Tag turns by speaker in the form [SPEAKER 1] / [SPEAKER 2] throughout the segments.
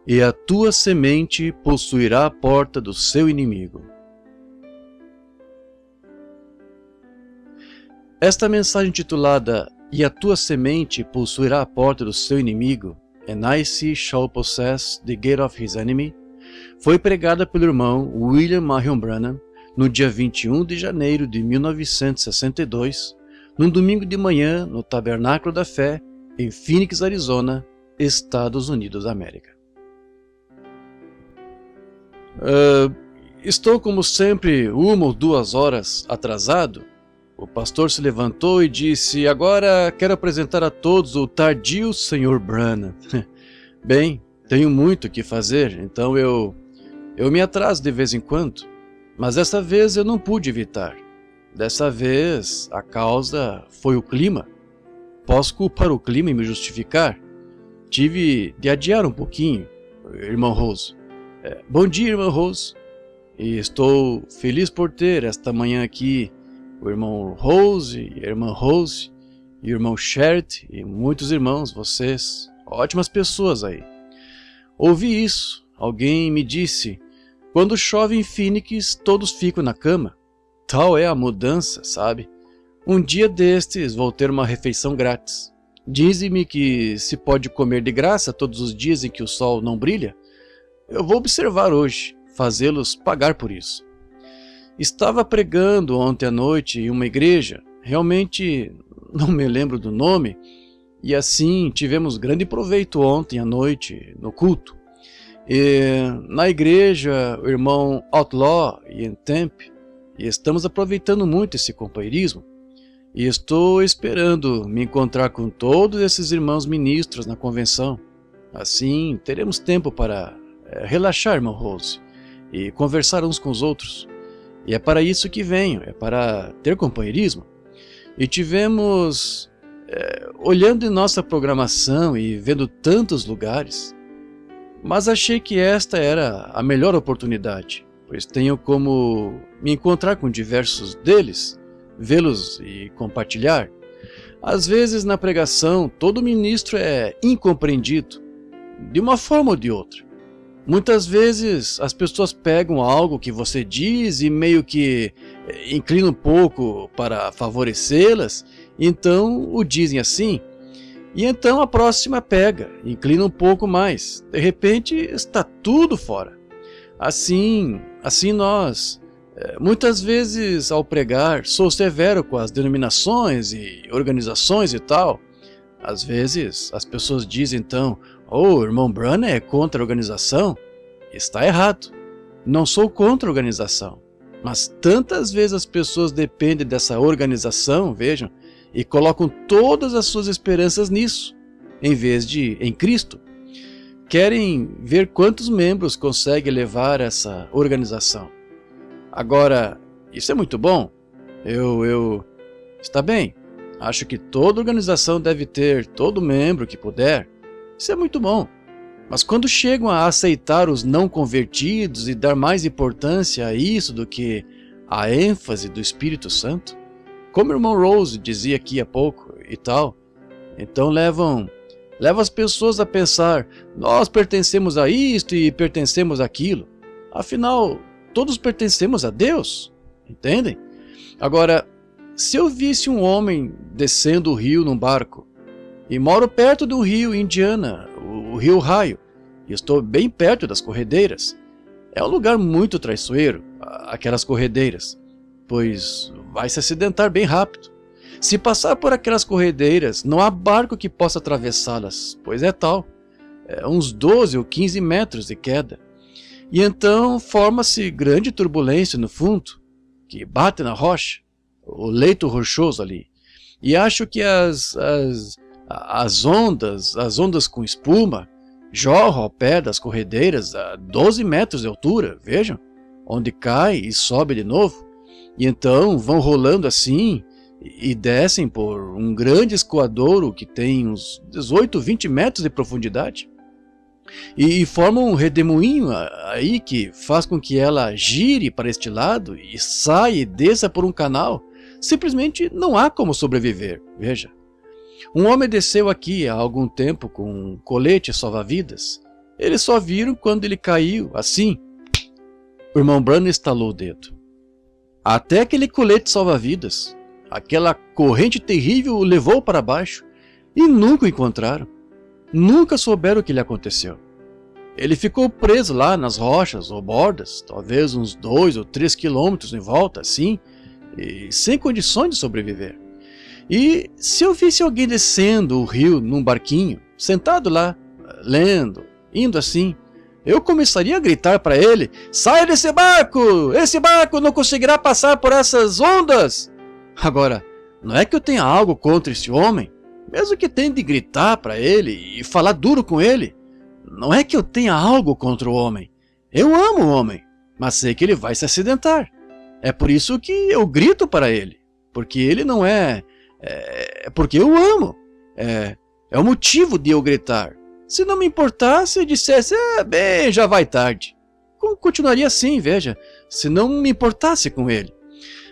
[SPEAKER 1] E a tua semente possuirá a porta do seu inimigo. Esta mensagem titulada E a tua semente possuirá a porta do seu inimigo, And I shall possess the gate of his enemy, foi pregada pelo irmão William Marion Branham no dia 21 de janeiro de 1962, num domingo de manhã no Tabernáculo da Fé, em Phoenix, Arizona, Estados Unidos da América. Estou como sempre 1 ou 2 horas atrasado. O pastor se levantou e disse: agora quero apresentar a todos o tardio Sr. Branham. Bem, tenho muito o que fazer, então eu me atraso de vez em quando, mas dessa vez eu não pude evitar. Dessa vez a causa foi o clima. Posso culpar o clima e me justificar? Tive de adiar um pouquinho, irmão Rose. Bom dia, irmã Rose. E estou feliz por ter esta manhã aqui o irmão Rose, a irmã Rose, e o irmão Shert e muitos irmãos, vocês, ótimas pessoas aí. Ouvi isso, alguém me disse: quando chove em Phoenix, todos ficam na cama. Tal é a mudança, sabe? Um dia destes vou ter uma refeição grátis. Dizem-me que se pode comer de graça todos os dias em que o sol não brilha. Eu vou observar hoje, fazê-los pagar por isso. Estava pregando ontem à noite em uma igreja, realmente não me lembro do nome, e assim tivemos grande proveito ontem à noite no culto. E na igreja, o irmão Outlaw e Temp, e estamos aproveitando muito esse companheirismo. E estou esperando me encontrar com todos esses irmãos ministros na convenção. Assim teremos tempo para relaxar, irmão Rose, e conversar uns com os outros. E é para isso que venho, é para ter companheirismo. E tivemos, olhando em nossa programação e vendo tantos lugares, mas achei que esta era a melhor oportunidade, pois tenho como me encontrar com diversos deles, vê-los e compartilhar. Às vezes na pregação todo ministro é incompreendido, de uma forma ou de outra. Muitas vezes as pessoas pegam algo que você diz e meio que inclinam um pouco para favorecê-las, então o dizem assim, e então a próxima pega, inclina um pouco mais, de repente está tudo fora. Assim nós, muitas vezes ao pregar, sou severo com as denominações e organizações e tal. Às vezes as pessoas dizem então: o irmão Branham é contra a organização? Está errado. Não sou contra a organização. Mas tantas vezes as pessoas dependem dessa organização, vejam, e colocam todas as suas esperanças nisso, em vez de em Cristo. Querem ver quantos membros consegue levar essa organização. Agora, isso é muito bom. Está bem. Acho que toda organização deve ter todo membro que puder. Isso é muito bom. Mas quando chegam a aceitar os não convertidos e dar mais importância a isso do que a ênfase do Espírito Santo, como o irmão Rose dizia aqui há pouco e tal, então levam as pessoas a pensar: nós pertencemos a isto e pertencemos àquilo. Afinal, todos pertencemos a Deus, entendem? Agora, se eu visse um homem descendo o rio num barco, e moro perto do rio Indiana, o rio Ohio, e estou bem perto das corredeiras. É um lugar muito traiçoeiro, aquelas corredeiras, pois vai se acidentar bem rápido. Se passar por aquelas corredeiras, não há barco que possa atravessá-las, pois é tal. Uns 12 ou 15 metros de queda. E então forma-se grande turbulência no fundo, que bate na rocha, o leito rochoso ali. E acho que as ondas com espuma jorram ao pé das corredeiras a 12 metros de altura, vejam, onde cai e sobe de novo, e então vão rolando assim e descem por um grande escoadouro que tem uns 18, 20 metros de profundidade. e forma um redemoinho aí que faz com que ela gire para este lado e saia e desça por um canal. Simplesmente não há como sobreviver, veja. Um homem desceu aqui há algum tempo com um colete salva-vidas. Eles só viram quando ele caiu, assim. O irmão Branham estalou o dedo. Até aquele colete salva-vidas, aquela corrente terrível o levou para baixo e nunca o encontraram. Nunca souberam o que lhe aconteceu. Ele ficou preso lá nas rochas ou bordas, talvez uns 2 ou 3 quilômetros em volta, assim, e sem condições de sobreviver. E se eu visse alguém descendo o rio num barquinho, sentado lá, lendo, indo assim, eu começaria a gritar para ele: saia desse barco! Esse barco não conseguirá passar por essas ondas! Agora, não é que eu tenha algo contra esse homem, mesmo que tenha de gritar para ele e falar duro com ele. Não é que eu tenha algo contra o homem. Eu amo o homem, mas sei que ele vai se acidentar. É por isso que eu grito para ele, porque ele não é porque eu amo. É o motivo de eu gritar. Se não me importasse e dissesse, bem, já vai tarde. Continuaria assim, veja, se não me importasse com ele.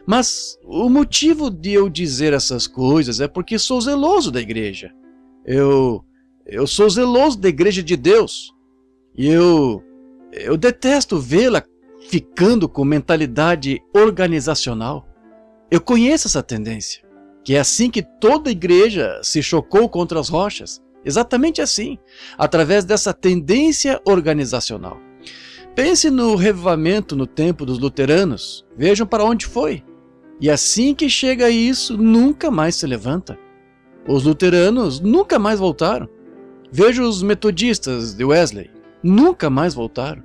[SPEAKER 1] Mas o motivo de eu dizer essas coisas é porque sou zeloso da igreja. Eu sou zeloso da igreja de Deus. E eu detesto vê-la ficando com mentalidade organizacional. Eu conheço essa tendência, que é assim que toda igreja se chocou contra as rochas. Exatamente assim, através dessa tendência organizacional. Pense no revivamento no tempo dos luteranos. Vejam para onde foi. E assim que chega a isso, nunca mais se levanta. Os luteranos nunca mais voltaram. Veja os metodistas de Wesley. Nunca mais voltaram.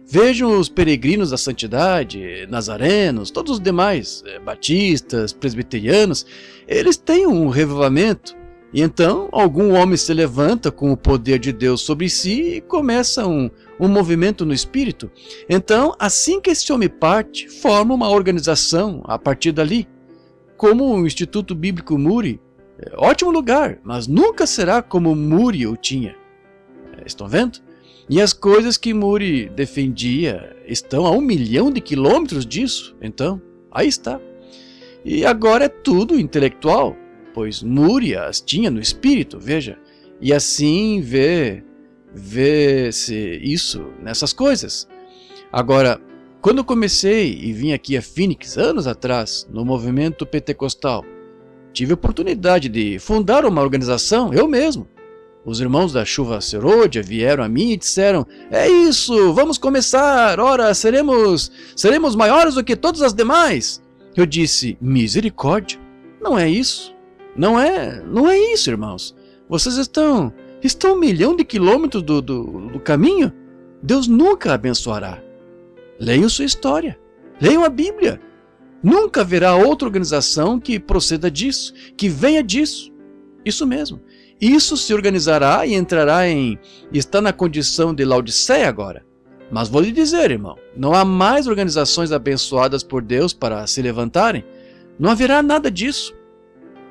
[SPEAKER 1] Vejam os peregrinos da santidade, nazarenos, todos os demais, batistas, presbiterianos. Eles têm um revivamento. E então algum homem se levanta com o poder de Deus sobre si e começa um movimento no espírito. Então, assim que esse homem parte, forma uma organização a partir dali. Como o Instituto Bíblico Moody, ótimo lugar, mas nunca será como Moody o tinha. Estão vendo? E as coisas que Moody defendia estão a 1 milhão de quilômetros disso. Então, aí está. E agora é tudo intelectual, pois Moody as tinha no espírito, veja. E assim vê-se isso nessas coisas. Agora, quando eu comecei e vim aqui a Phoenix, anos atrás, no movimento pentecostal, tive a oportunidade de fundar uma organização, eu mesmo. Os irmãos da Chuva Serôdia vieram a mim e disseram: é isso, vamos começar, ora, seremos maiores do que todas as demais. Eu disse: misericórdia, não é isso. Não é isso, irmãos. Vocês estão 1 milhão de quilômetros do caminho. Deus nunca abençoará. Leiam sua história. Leiam a Bíblia. Nunca haverá outra organização que proceda disso, que venha disso. Isso mesmo. Isso se organizará e está na condição de Laodiceia agora. Mas vou lhe dizer, irmão, não há mais organizações abençoadas por Deus para se levantarem. Não haverá nada disso.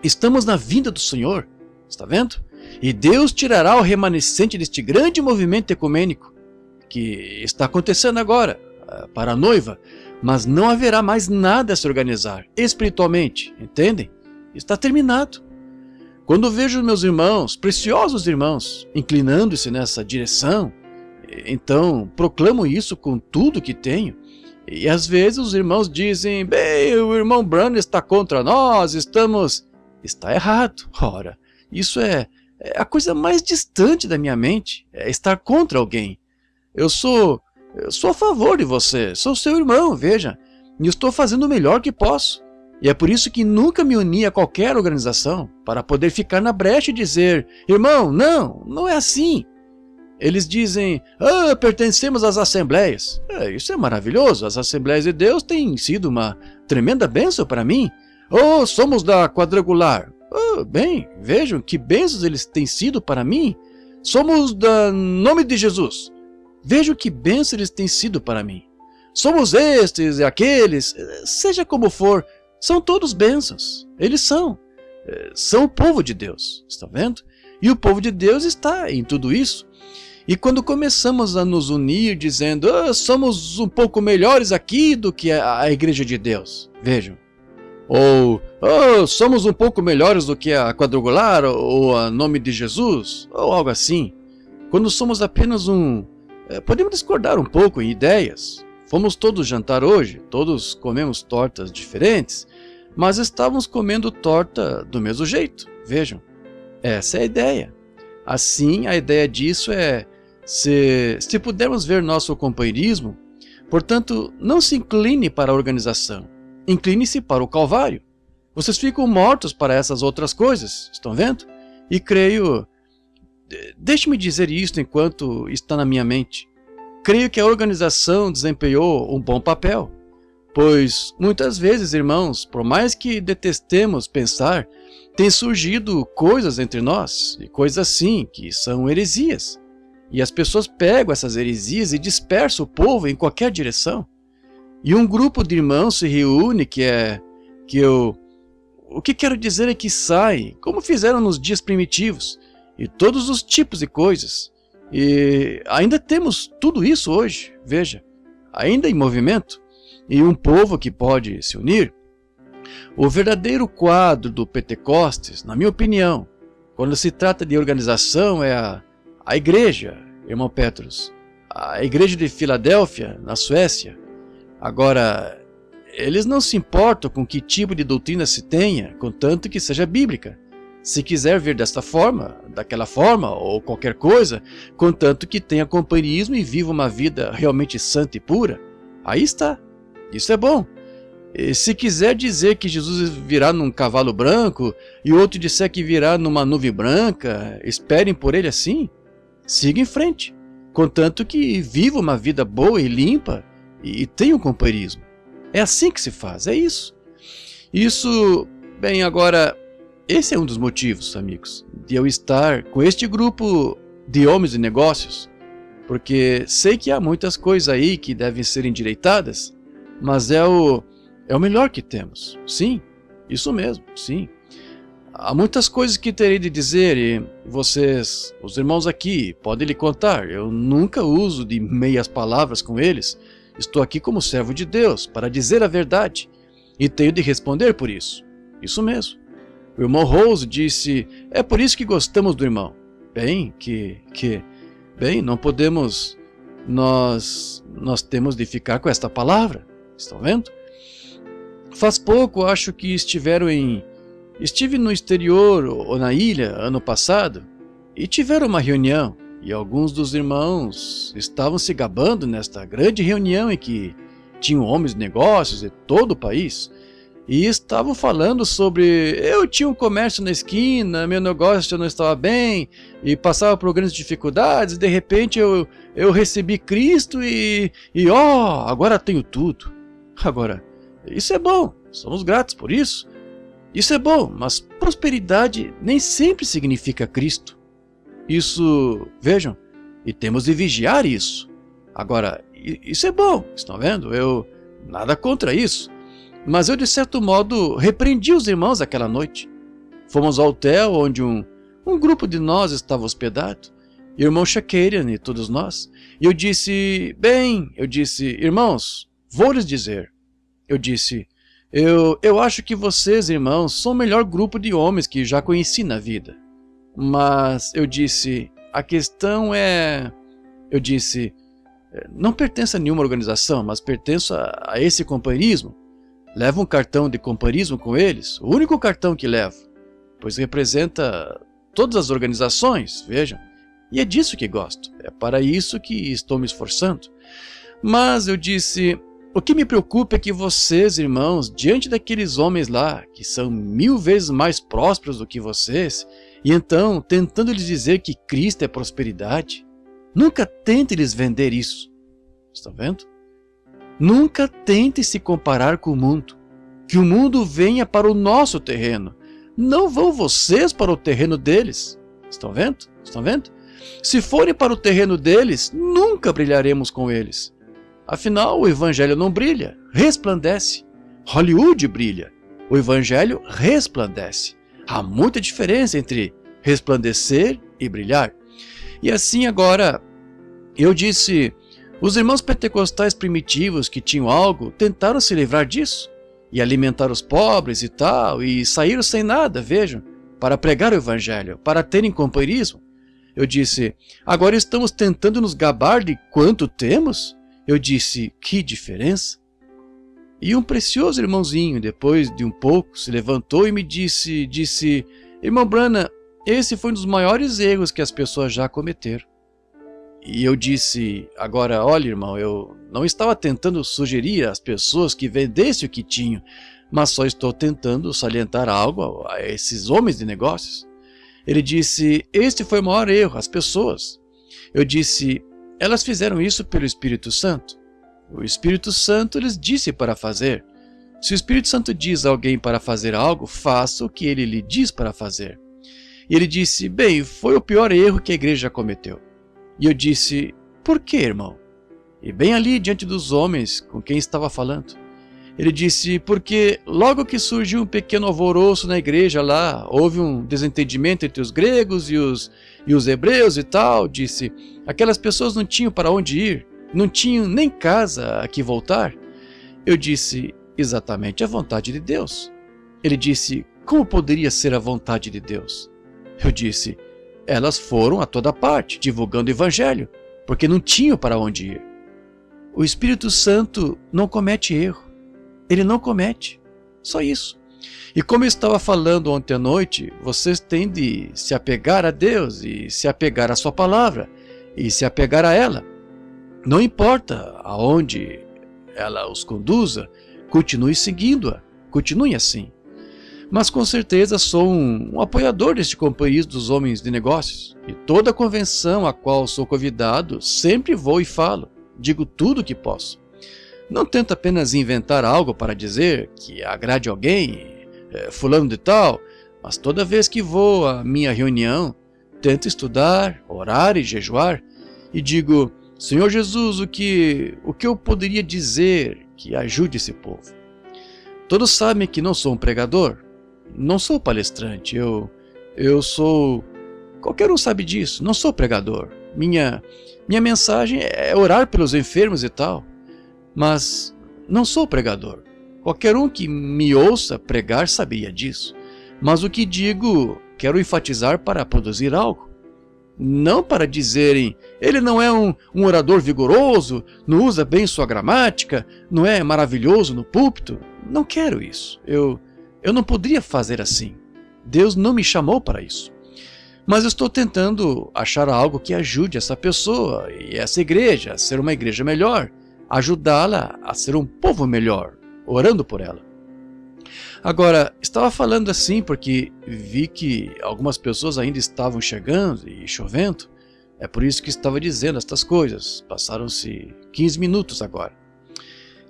[SPEAKER 1] Estamos na vinda do Senhor, está vendo? E Deus tirará o remanescente deste grande movimento ecumênico que está acontecendo agora para a noiva, mas não haverá mais nada a se organizar espiritualmente, entendem? Está terminado. Quando vejo meus irmãos, preciosos irmãos, inclinando-se nessa direção, então proclamo isso com tudo que tenho. E às vezes os irmãos dizem: bem, o irmão Branham está contra nós, Está errado. Ora, isso é a coisa mais distante da minha mente, é estar contra alguém. Eu sou a favor de você, sou seu irmão, veja, e estou fazendo o melhor que posso. E é por isso que nunca me uni a qualquer organização, para poder ficar na brecha e dizer: irmão, não é assim. Eles dizem: pertencemos às assembleias. Isso é maravilhoso, as assembleias de Deus têm sido uma tremenda bênção para mim. Somos da quadrangular. Bem, vejam que bênçãos eles têm sido para mim. Somos da nome de Jesus. Vejam que bênçãos eles têm sido para mim. Somos estes e aqueles, seja como for, são todos bênçãos. Eles são o povo de Deus, está vendo? E o povo de Deus está em tudo isso. E quando começamos a nos unir dizendo, somos um pouco melhores aqui do que a Igreja de Deus, vejam, ou somos um pouco melhores do que a Quadrangular, ou a Nome de Jesus, ou algo assim, quando somos apenas podemos discordar um pouco em ideias. Fomos todos jantar hoje, todos comemos tortas diferentes, mas estávamos comendo torta do mesmo jeito, vejam, essa é a ideia. Assim, a ideia disso é, se pudermos ver nosso companheirismo, portanto, não se incline para a organização, incline-se para o Calvário. Vocês ficam mortos para essas outras coisas, estão vendo? E creio, deixe-me dizer isto enquanto está na minha mente, creio que a organização desempenhou um bom papel, pois muitas vezes, irmãos, por mais que detestemos pensar, tem surgido coisas entre nós, e coisas assim, que são heresias. E as pessoas pegam essas heresias e dispersam o povo em qualquer direção. E um grupo de irmãos se reúne o que quero dizer é que sai, como fizeram nos dias primitivos, e todos os tipos de coisas. E ainda temos tudo isso hoje, veja, ainda em movimento, e um povo que pode se unir. O verdadeiro quadro do Pentecostes, na minha opinião, quando se trata de organização, é a igreja, irmão Petrus, a igreja de Filadélfia, na Suécia. Agora, eles não se importam com que tipo de doutrina se tenha, contanto que seja bíblica. Se quiser vir desta forma, daquela forma, ou qualquer coisa, contanto que tenha companheirismo e viva uma vida realmente santa e pura, aí está. Isso é bom. E se quiser dizer que Jesus virá num cavalo branco e outro disser que virá numa nuvem branca, esperem por ele assim, siga em frente, contanto que viva uma vida boa e limpa e tenha um companheirismo. É assim que se faz, é isso. Isso, bem, agora, esse é um dos motivos, amigos, de eu estar com este grupo de homens de negócios, porque sei que há muitas coisas aí que devem ser endireitadas, mas é o melhor que temos. Sim, isso mesmo, sim. Há muitas coisas que terei de dizer e vocês, os irmãos aqui, podem lhe contar. Eu nunca uso de meias palavras com eles. Estou aqui como servo de Deus para dizer a verdade e tenho de responder por isso. Isso mesmo. O irmão Rose disse, é por isso que gostamos do irmão. Bem, bem, não podemos, nós temos de ficar com esta palavra. Estão vendo? Faz pouco, acho que estive no exterior ou na ilha ano passado e tiveram uma reunião e alguns dos irmãos estavam se gabando nesta grande reunião em que tinham homens de negócios de todo o país e estavam falando sobre eu tinha um comércio na esquina, meu negócio não estava bem e passava por grandes dificuldades e de repente eu recebi Cristo e agora tenho tudo. Agora, isso é bom, somos gratos por isso. Isso é bom, mas prosperidade nem sempre significa Cristo. Isso, vejam, e temos de vigiar isso. Agora, isso é bom, estão vendo? Nada contra isso. Mas eu, de certo modo, repreendi os irmãos aquela noite. Fomos ao hotel onde um grupo de nós estava hospedado, irmão Shakarian e todos nós. E eu disse, irmãos, vou lhes dizer. Eu disse, eu acho que vocês, irmãos, são o melhor grupo de homens que já conheci na vida. Mas, eu disse, a questão é... Eu disse, não pertenço a nenhuma organização, mas pertenço a esse companheirismo. Levo um cartão de companheirismo com eles, o único cartão que levo, pois representa todas as organizações, vejam. E é disso que gosto, é para isso que estou me esforçando. Mas, eu disse... O que me preocupa é que vocês, irmãos, diante daqueles homens lá, que são 1000 vezes mais prósperos do que vocês, e então tentando lhes dizer que Cristo é prosperidade, nunca tente lhes vender isso. Estão vendo? Nunca tente se comparar com o mundo. Que o mundo venha para o nosso terreno. Não vão vocês para o terreno deles. Estão vendo? Estão vendo? Se forem para o terreno deles, nunca brilharemos com eles. Afinal, o Evangelho não brilha, resplandece. Hollywood brilha, o Evangelho resplandece. Há muita diferença entre resplandecer e brilhar. E assim agora, Eu disse: os irmãos pentecostais primitivos que tinham algo tentaram se livrar disso e alimentar os pobres e tal, e saíram sem nada, vejam, para pregar o evangelho, para terem companheirismo. Eu disse: agora estamos tentando nos gabar de quanto temos? Eu disse: que diferença? E um precioso irmãozinho, depois de um pouco, se levantou e me disse: irmão Branham, esse foi um dos maiores erros que as pessoas já cometeram. E eu disse: agora, olha, irmão, eu não estava tentando sugerir às pessoas que vendessem o que tinham, mas só estou tentando salientar algo a esses homens de negócios. Ele disse: este foi o maior erro, as pessoas. Eu disse: elas fizeram isso pelo Espírito Santo. O Espírito Santo lhes disse para fazer. Se o Espírito Santo diz a alguém para fazer algo, faça o que ele lhe diz para fazer. E ele disse: bem, foi o pior erro que a igreja cometeu. E eu disse: por que, irmão? E bem ali diante dos homens com quem estava falando. Ele disse: porque logo que surgiu um pequeno alvoroço na igreja lá, houve um desentendimento entre os gregos e os hebreus e tal, disse, aquelas pessoas não tinham para onde ir, não tinham nem casa a que voltar. Eu disse: exatamente a vontade de Deus. Ele disse: como poderia ser a vontade de Deus? Eu disse: elas foram a toda parte, divulgando o evangelho, porque não tinham para onde ir. O Espírito Santo não comete erro. Ele não comete. Só isso. E como eu estava falando ontem à noite, vocês têm de se apegar a Deus e se apegar à sua palavra e se apegar a ela. Não importa aonde ela os conduza, continue seguindo-a. Continue assim. Mas com certeza sou um apoiador deste companheirismo dos homens de negócios. E toda convenção a qual sou convidado, sempre vou e falo. Digo tudo o que posso. Não tento apenas inventar algo para dizer que agrade alguém, fulano de tal, mas toda vez que vou à minha reunião, tento estudar, orar e jejuar, e digo: Senhor Jesus, o que eu poderia dizer que ajude esse povo? Todos sabem que não sou um pregador, não sou palestrante, eu sou... Qualquer um sabe disso, não sou pregador. Minha mensagem é orar pelos enfermos e tal, mas não sou pregador. Qualquer um que me ouça pregar sabia disso, mas o que digo quero enfatizar para produzir algo. Não para dizerem, ele não é um orador vigoroso, não usa bem sua gramática, não é maravilhoso no púlpito. Não quero isso. Eu não poderia fazer assim. Deus não me chamou para isso. Mas eu estou tentando achar algo que ajude essa pessoa e essa igreja a ser uma igreja melhor, ajudá-la a ser um povo melhor, orando por ela. Agora, estava falando assim porque vi que algumas pessoas ainda estavam chegando e chovendo. É por isso que estava dizendo estas coisas. Passaram-se 15 minutos agora.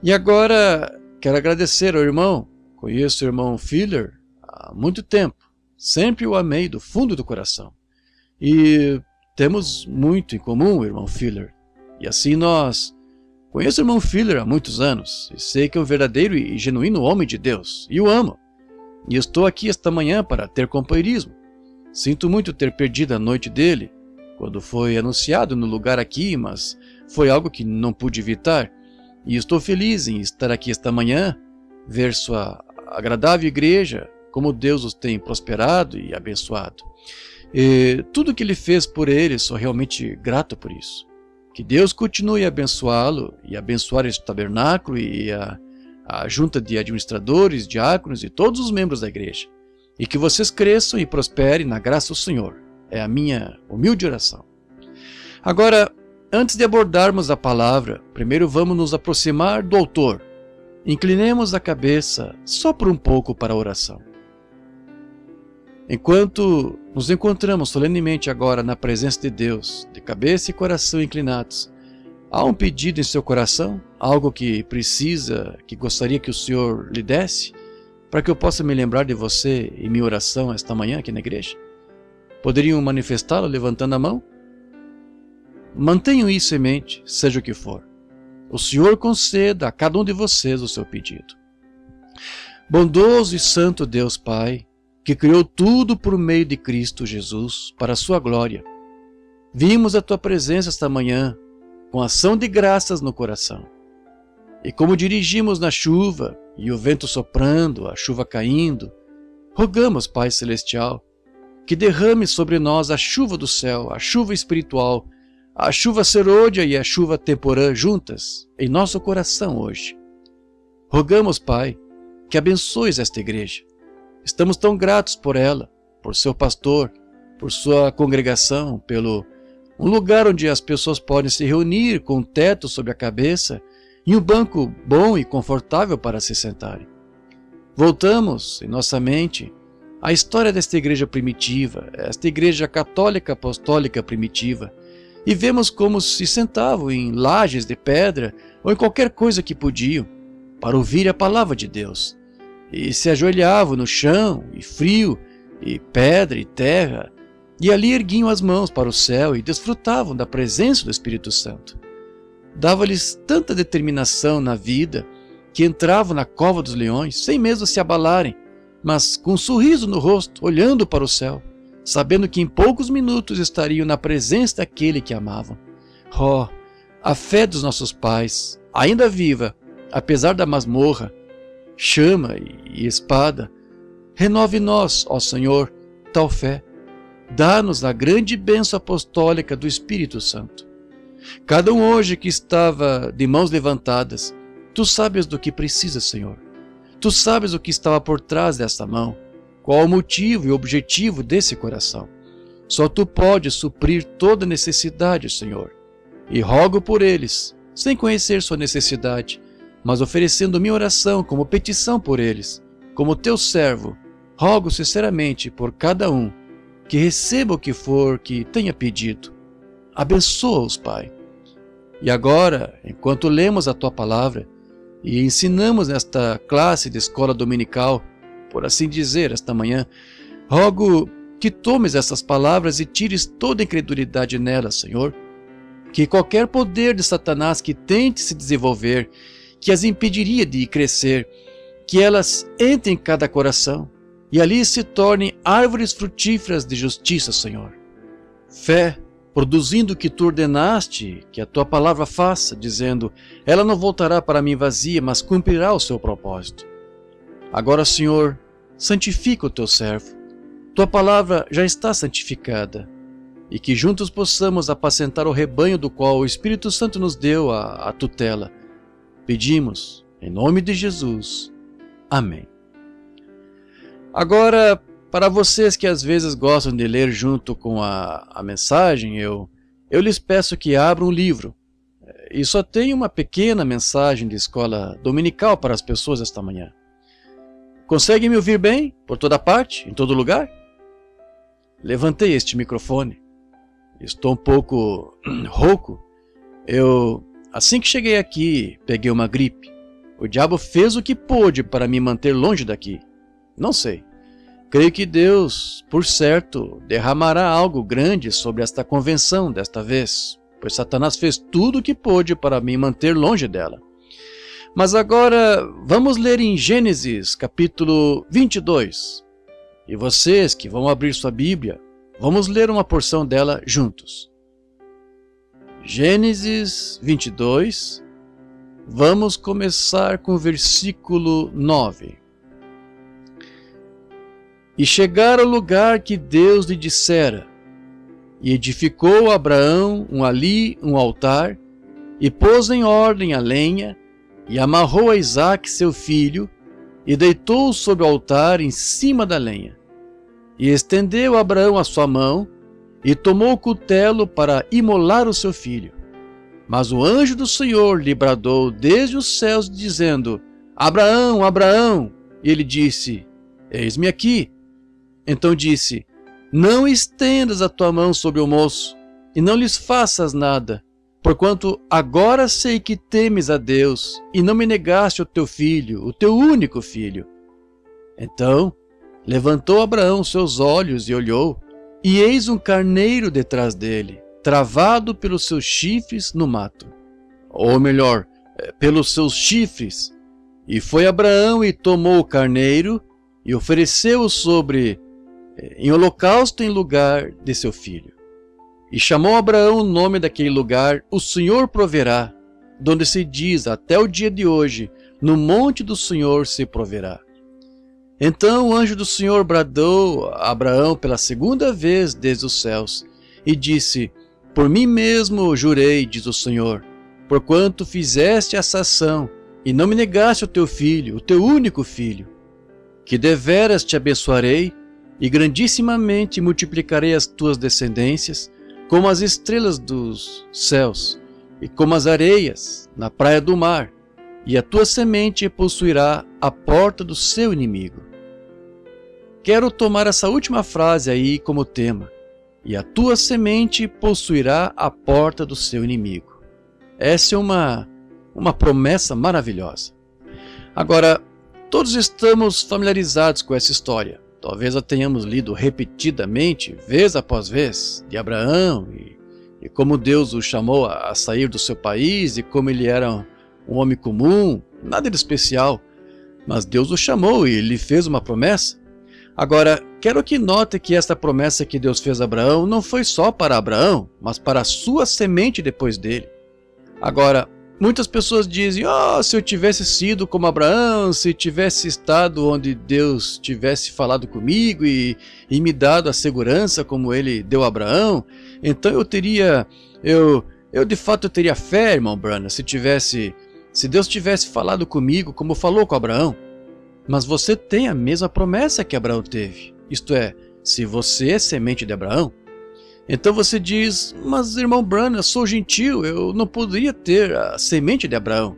[SPEAKER 1] E agora, quero agradecer ao irmão. Conheço o irmão Filler há muito tempo. Sempre o amei do fundo do coração. E temos muito em comum, irmão Filler. E assim nós... Conheço o irmão Filler há muitos anos e sei que é um verdadeiro e genuíno homem de Deus, e o amo. E estou aqui esta manhã para ter companheirismo. Sinto muito ter perdido a noite dele, quando foi anunciado no lugar aqui, mas foi algo que não pude evitar. E estou feliz em estar aqui esta manhã, ver sua agradável igreja, como Deus os tem prosperado e abençoado. E tudo que ele fez por ele, sou realmente grato por isso. Que Deus continue a abençoá-lo e abençoar este tabernáculo e a junta de administradores, diáconos e todos os membros da igreja. E que vocês cresçam e prosperem na graça do Senhor. É a minha humilde oração. Agora, antes de abordarmos a palavra, primeiro vamos nos aproximar do autor. Inclinemos a cabeça só por um pouco para a oração. Enquanto nos encontramos solenemente agora na presença de Deus, de cabeça e coração inclinados, há um pedido em seu coração? Algo que precisa, que gostaria que o Senhor lhe desse, para que eu possa me lembrar de você em minha oração esta manhã aqui na igreja? Poderiam manifestá-lo levantando a mão? Mantenham isso em mente, seja o que for. O Senhor conceda a cada um de vocês o seu pedido. Bondoso e santo Deus Pai, que criou tudo por meio de Cristo Jesus, para a sua glória. Vimos a tua presença esta manhã, com ação de graças no coração. E como dirigimos na chuva, e o vento soprando, a chuva caindo, rogamos, Pai Celestial, que derrame sobre nós a chuva do céu, a chuva espiritual, a chuva serôdia e a chuva temporã juntas em nosso coração hoje. Rogamos, Pai, que abençoes esta igreja. Estamos tão gratos por ela, por seu pastor, por sua congregação, pelo um lugar onde as pessoas podem se reunir com um teto sobre a cabeça e um banco bom e confortável para se sentarem. Voltamos em nossa mente à história desta igreja primitiva, esta igreja católica apostólica primitiva, e vemos como se sentavam em lajes de pedra ou em qualquer coisa que podiam para ouvir a palavra de Deus, e se ajoelhavam no chão, e frio, e pedra e terra, e ali erguiam as mãos para o céu e desfrutavam da presença do Espírito Santo. Dava-lhes tanta determinação na vida que entravam na cova dos leões sem mesmo se abalarem, mas com um sorriso no rosto, olhando para o céu, sabendo que em poucos minutos estariam na presença daquele que amavam. Oh, a fé dos nossos pais, ainda viva, apesar da masmorra, chama e espada, renove em nós, ó Senhor, tal fé. Dá-nos a grande bênção apostólica do Espírito Santo. Cada um hoje que estava de mãos levantadas, Tu sabes do que precisa, Senhor. Tu sabes o que estava por trás dessa mão, qual o motivo e o objetivo desse coração. Só Tu podes suprir toda necessidade, Senhor. E rogo por eles, sem conhecer sua necessidade, mas oferecendo minha oração como petição por eles, como Teu servo, rogo sinceramente por cada um, que receba o que for que tenha pedido. Abençoa-os, Pai. E agora, enquanto lemos a Tua palavra e ensinamos nesta classe de escola dominical, por assim dizer, esta manhã, rogo que tomes essas palavras e tires toda incredulidade nelas, Senhor. Que qualquer poder de Satanás que tente se desenvolver, que as impediria de crescer, que elas entrem em cada coração e ali se tornem árvores frutíferas de justiça, Senhor. Fé, produzindo o que Tu ordenaste que a Tua palavra faça, dizendo, ela não voltará para mim vazia, mas cumprirá o seu propósito. Agora, Senhor, santifica o Teu servo. Tua palavra já está santificada, e que juntos possamos apacentar o rebanho do qual o Espírito Santo nos deu a tutela. Pedimos, em nome de Jesus. Amém. Agora, para vocês que às vezes gostam de ler junto com a mensagem, eu lhes peço que abram um livro. E só tem uma pequena mensagem de escola dominical para as pessoas esta manhã. Conseguem me ouvir bem? Por toda parte? Em todo lugar? Levantei este microfone. Estou um pouco rouco. Assim que cheguei aqui, peguei uma gripe. O diabo fez o que pôde para me manter longe daqui. Não sei. Creio que Deus, por certo, derramará algo grande sobre esta convenção desta vez, pois Satanás fez tudo o que pôde para me manter longe dela. Mas agora vamos ler em Gênesis capítulo 22. E vocês que vão abrir sua Bíblia, vamos ler uma porção dela juntos. Gênesis 22, vamos começar com o versículo 9. E chegaram ao lugar que Deus lhe dissera, e edificou Abraão ali um altar, e pôs em ordem a lenha, e amarrou a Isaque seu filho, e deitou-o sobre o altar em cima da lenha. E estendeu Abraão a sua mão, e tomou o cutelo para imolar o seu filho. Mas o anjo do Senhor lhe bradou desde os céus, dizendo, Abraão, Abraão! E ele disse, eis-me aqui. Então disse, não estendas a tua mão sobre o moço, e não lhes faças nada, porquanto agora sei que temes a Deus, e não me negaste o teu filho, o teu único filho. Então levantou Abraão seus olhos e olhou, e eis um carneiro detrás dele, travado pelos seus chifres no mato. Ou melhor, pelos seus chifres. E foi Abraão e tomou o carneiro, e ofereceu-o em holocausto em lugar de seu filho. E chamou Abraão o nome daquele lugar, o Senhor proverá, donde se diz até o dia de hoje, no monte do Senhor se proverá. Então o anjo do Senhor bradou a Abraão pela segunda vez desde os céus, e disse: Por mim mesmo jurei, diz o Senhor, porquanto fizeste essa ação, e não me negaste o teu filho, o teu único filho, que deveras te abençoarei, e grandissimamente multiplicarei as tuas descendências, como as estrelas dos céus, e como as areias na praia do mar, e a tua semente possuirá a porta do seu inimigo. Quero tomar essa última frase aí como tema. E a tua semente possuirá a porta do seu inimigo. Essa é uma promessa maravilhosa. Agora, todos estamos familiarizados com essa história. Talvez a tenhamos lido repetidamente, vez após vez, de Abraão e como Deus o chamou a sair do seu país e como ele era um homem comum, nada de especial. Mas Deus o chamou e lhe fez uma promessa. Agora, quero que note que esta promessa que Deus fez a Abraão não foi só para Abraão, mas para a sua semente depois dele. Agora, muitas pessoas dizem: se eu tivesse sido como Abraão, se tivesse estado onde Deus tivesse falado comigo e me dado a segurança como ele deu a Abraão, então eu de fato teria fé, irmão Branham, se Deus tivesse falado comigo como falou com Abraão. Mas você tem a mesma promessa que Abraão teve, isto é, se você é semente de Abraão. Então você diz: mas irmão Branham, eu sou gentil, eu não poderia ter a semente de Abraão.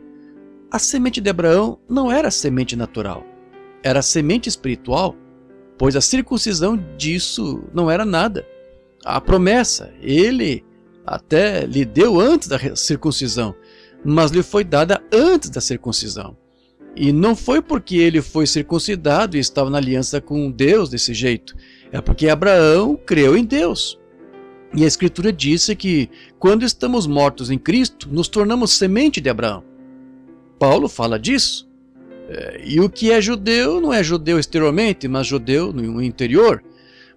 [SPEAKER 1] A semente de Abraão não era a semente natural, era a semente espiritual, pois a circuncisão disso não era nada. A promessa, ele até lhe deu antes da circuncisão, mas lhe foi dada antes da circuncisão. E não foi porque ele foi circuncidado e estava na aliança com Deus desse jeito. É porque Abraão creu em Deus. E a Escritura disse que quando estamos mortos em Cristo, nos tornamos semente de Abraão. Paulo fala disso. E o que é judeu não é judeu exteriormente, mas judeu no interior.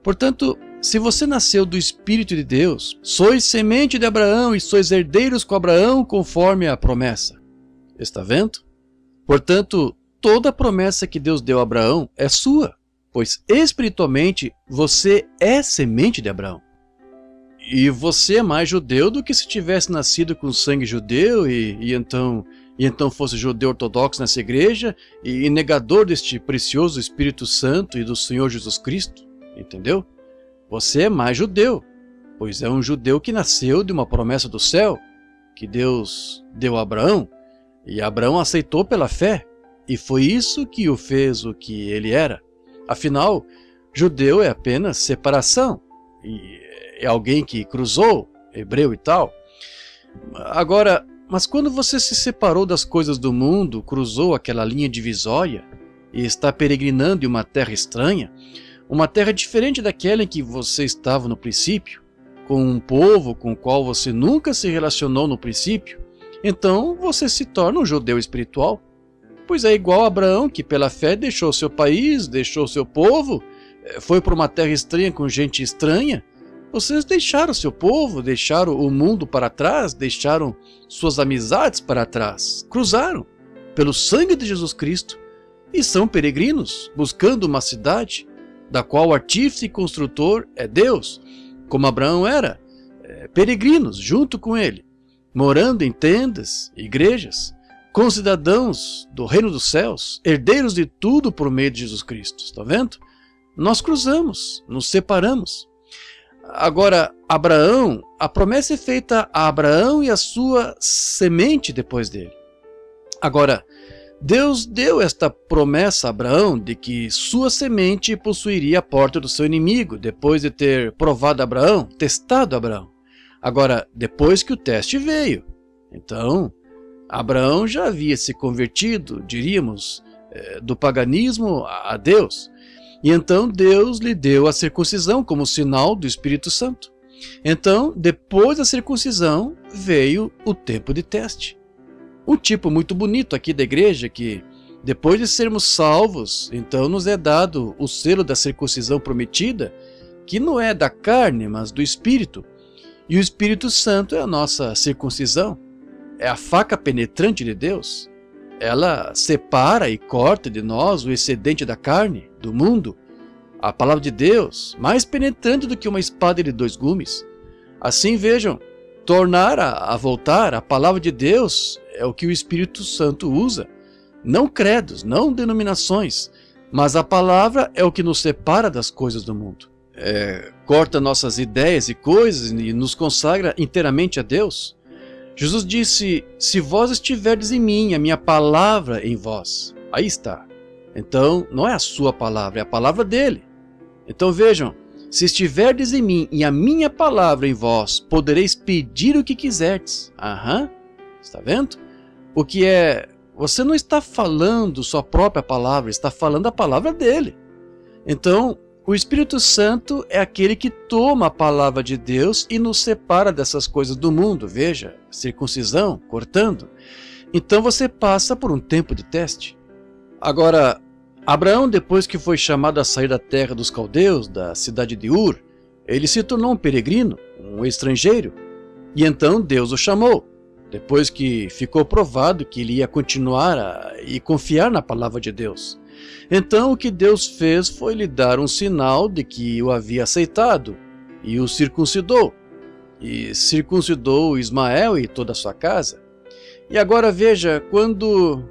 [SPEAKER 1] Portanto, se você nasceu do Espírito de Deus, sois semente de Abraão e sois herdeiros com Abraão conforme a promessa. Está vendo? Portanto, toda a promessa que Deus deu a Abraão é sua, pois espiritualmente você é semente de Abraão. E você é mais judeu do que se tivesse nascido com sangue judeu e então fosse judeu ortodoxo nessa igreja e negador deste precioso Espírito Santo e do Senhor Jesus Cristo, entendeu? Você é mais judeu, pois é um judeu que nasceu de uma promessa do céu, que Deus deu a Abraão. E Abraão aceitou pela fé, e foi isso que o fez o que ele era. Afinal, judeu é apenas separação, e é alguém que cruzou, hebreu e tal. Agora, mas quando você se separou das coisas do mundo, cruzou aquela linha divisória, e está peregrinando em uma terra estranha, uma terra diferente daquela em que você estava no princípio, com um povo com o qual você nunca se relacionou no princípio, então você se torna um judeu espiritual, pois é igual a Abraão, que pela fé deixou seu país, deixou seu povo, foi para uma terra estranha com gente estranha. Vocês deixaram seu povo, deixaram o mundo para trás, deixaram suas amizades para trás, cruzaram pelo sangue de Jesus Cristo e são peregrinos, buscando uma cidade da qual o artífice e construtor é Deus, como Abraão era, peregrinos junto com ele, morando em tendas, igrejas, concidadãos do reino dos céus, herdeiros de tudo por meio de Jesus Cristo. Está vendo? Nós cruzamos, nos separamos. Agora, Abraão, a promessa é feita a Abraão e a sua semente depois dele. Agora, Deus deu esta promessa a Abraão de que sua semente possuiria a porta do seu inimigo, depois de ter provado Abraão, testado Abraão. Agora, depois que o teste veio, então, Abraão já havia se convertido, diríamos, do paganismo a Deus. E então Deus lhe deu a circuncisão como sinal do Espírito Santo. Então, depois da circuncisão, veio o tempo de teste. Um tipo muito bonito aqui da igreja que, depois de sermos salvos, então nos é dado o selo da circuncisão prometida, que não é da carne, mas do Espírito. E o Espírito Santo é a nossa circuncisão, é a faca penetrante de Deus. Ela separa e corta de nós o excedente da carne, do mundo. A palavra de Deus, mais penetrante do que uma espada de 2 gumes. Assim, vejam, tornar a voltar, a palavra de Deus é o que o Espírito Santo usa. Não credos, não denominações, mas a palavra é o que nos separa das coisas do mundo. Corta nossas ideias e coisas e nos consagra inteiramente a Deus. Jesus disse, se vós estiverdes em mim, a minha palavra em vós. Aí está. Então, não é a sua palavra, é a palavra dele. Então vejam, se estiverdes em mim e a minha palavra em vós, podereis pedir o que quiserdes. Está vendo? O que é... Você não está falando sua própria palavra, está falando a palavra dele. Então, o Espírito Santo é aquele que toma a palavra de Deus e nos separa dessas coisas do mundo. Veja, circuncisão, cortando. Então você passa por um tempo de teste. Agora, Abraão, depois que foi chamado a sair da terra dos caldeus, da cidade de Ur, ele se tornou um peregrino, um estrangeiro. E então Deus o chamou, depois que ficou provado que ele ia continuar e confiar na palavra de Deus. Então o que Deus fez foi lhe dar um sinal de que o havia aceitado, e o circuncidou. E circuncidou Ismael e toda a sua casa. E agora veja, quando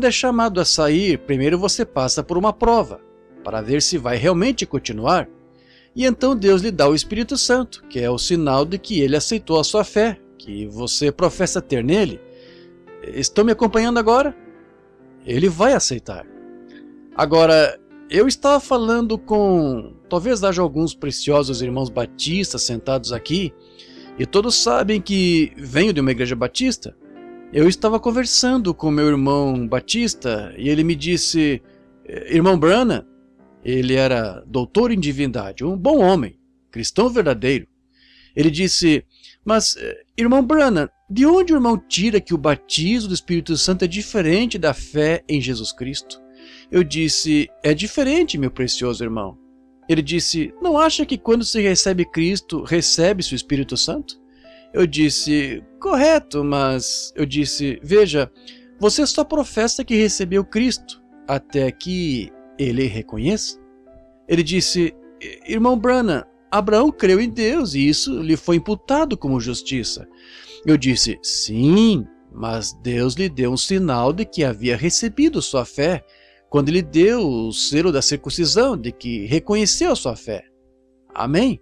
[SPEAKER 1] é chamado a sair, primeiro você passa por uma prova, para ver se vai realmente continuar. E então Deus lhe dá o Espírito Santo, que é o sinal de que ele aceitou a sua fé, que você professa ter nele. Estão me acompanhando agora? Ele vai aceitar. Agora, eu estava falando talvez haja alguns preciosos irmãos batistas sentados aqui, e todos sabem que venho de uma igreja batista. Eu estava conversando com meu irmão batista e ele me disse, irmão Branham, ele era doutor em divindade, um bom homem, cristão verdadeiro. Ele disse, mas irmão Branham, de onde o irmão tira que o batismo do Espírito Santo é diferente da fé em Jesus Cristo? Eu disse, é diferente, meu precioso irmão. Ele disse, não acha que quando se recebe Cristo, recebe-se o Espírito Santo? Eu disse, correto, mas eu disse, veja, você só professa que recebeu Cristo, até que ele reconheça. Ele disse, irmão Branham, Abraão creu em Deus e isso lhe foi imputado como justiça. Eu disse, sim, mas Deus lhe deu um sinal de que havia recebido sua fé, quando lhe deu o selo da circuncisão, de que reconheceu a sua fé. Amém?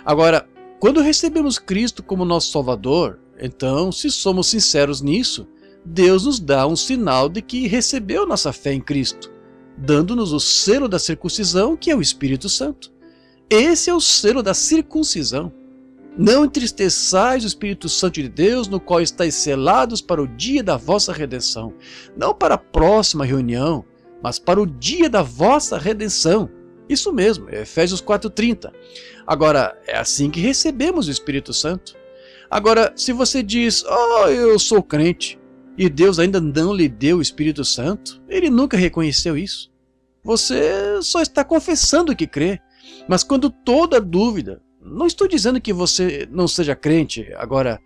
[SPEAKER 1] Agora, quando recebemos Cristo como nosso Salvador, então, se somos sinceros nisso, Deus nos dá um sinal de que recebeu nossa fé em Cristo, dando-nos o selo da circuncisão, que é o Espírito Santo. Esse é o selo da circuncisão. Não entristeçais o Espírito Santo de Deus, no qual estáis selados para o dia da vossa redenção. Não para a próxima reunião, mas para o dia da vossa redenção. Isso mesmo, Efésios 4:30. Agora, é assim que recebemos o Espírito Santo. Agora, se você diz, eu sou crente, e Deus ainda não lhe deu o Espírito Santo, ele nunca reconheceu isso. Você só está confessando que crê. Mas quando toda dúvida, não estou dizendo que você não seja crente, agora,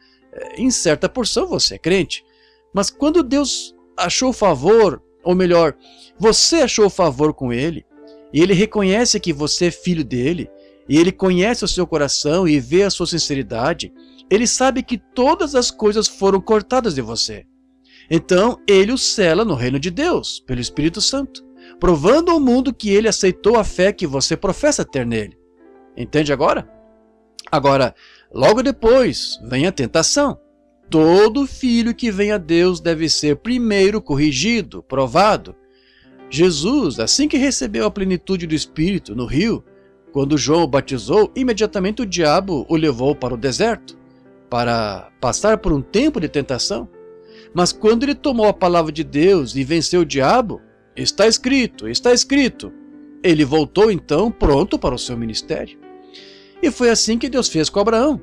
[SPEAKER 1] em certa porção você é crente, mas quando Deus achou favor, ou melhor, você achou favor com ele, e ele reconhece que você é filho dele, e ele conhece o seu coração e vê a sua sinceridade, ele sabe que todas as coisas foram cortadas de você. Então, ele o sela no reino de Deus, pelo Espírito Santo, provando ao mundo que ele aceitou a fé que você professa ter nele. Entende agora? Agora, logo depois, vem a tentação. Todo filho que vem a Deus deve ser primeiro corrigido, provado. Jesus, assim que recebeu a plenitude do Espírito no rio, quando João o batizou, imediatamente o diabo o levou para o deserto, para passar por um tempo de tentação. Mas quando ele tomou a palavra de Deus e venceu o diabo, está escrito, ele voltou então pronto para o seu ministério. E foi assim que Deus fez com Abraão.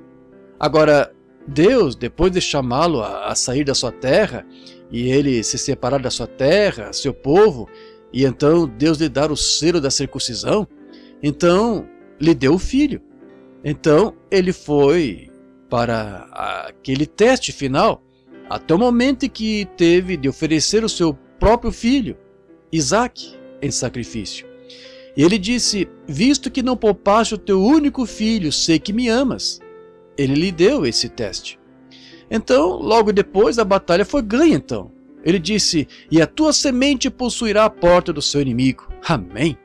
[SPEAKER 1] Agora, Deus, depois de chamá-lo a sair da sua terra, e ele se separar da sua terra, seu povo, e então Deus lhe dar o selo da circuncisão, então lhe deu o filho. Então ele foi para aquele teste final, até o momento em que teve de oferecer o seu próprio filho, Isaque, em sacrifício. E ele disse: visto que não poupaste o teu único filho, sei que me amas. Ele lhe deu esse teste. Então, logo depois, a batalha foi ganha então. Ele disse: e a tua semente possuirá a porta do seu inimigo. Amém.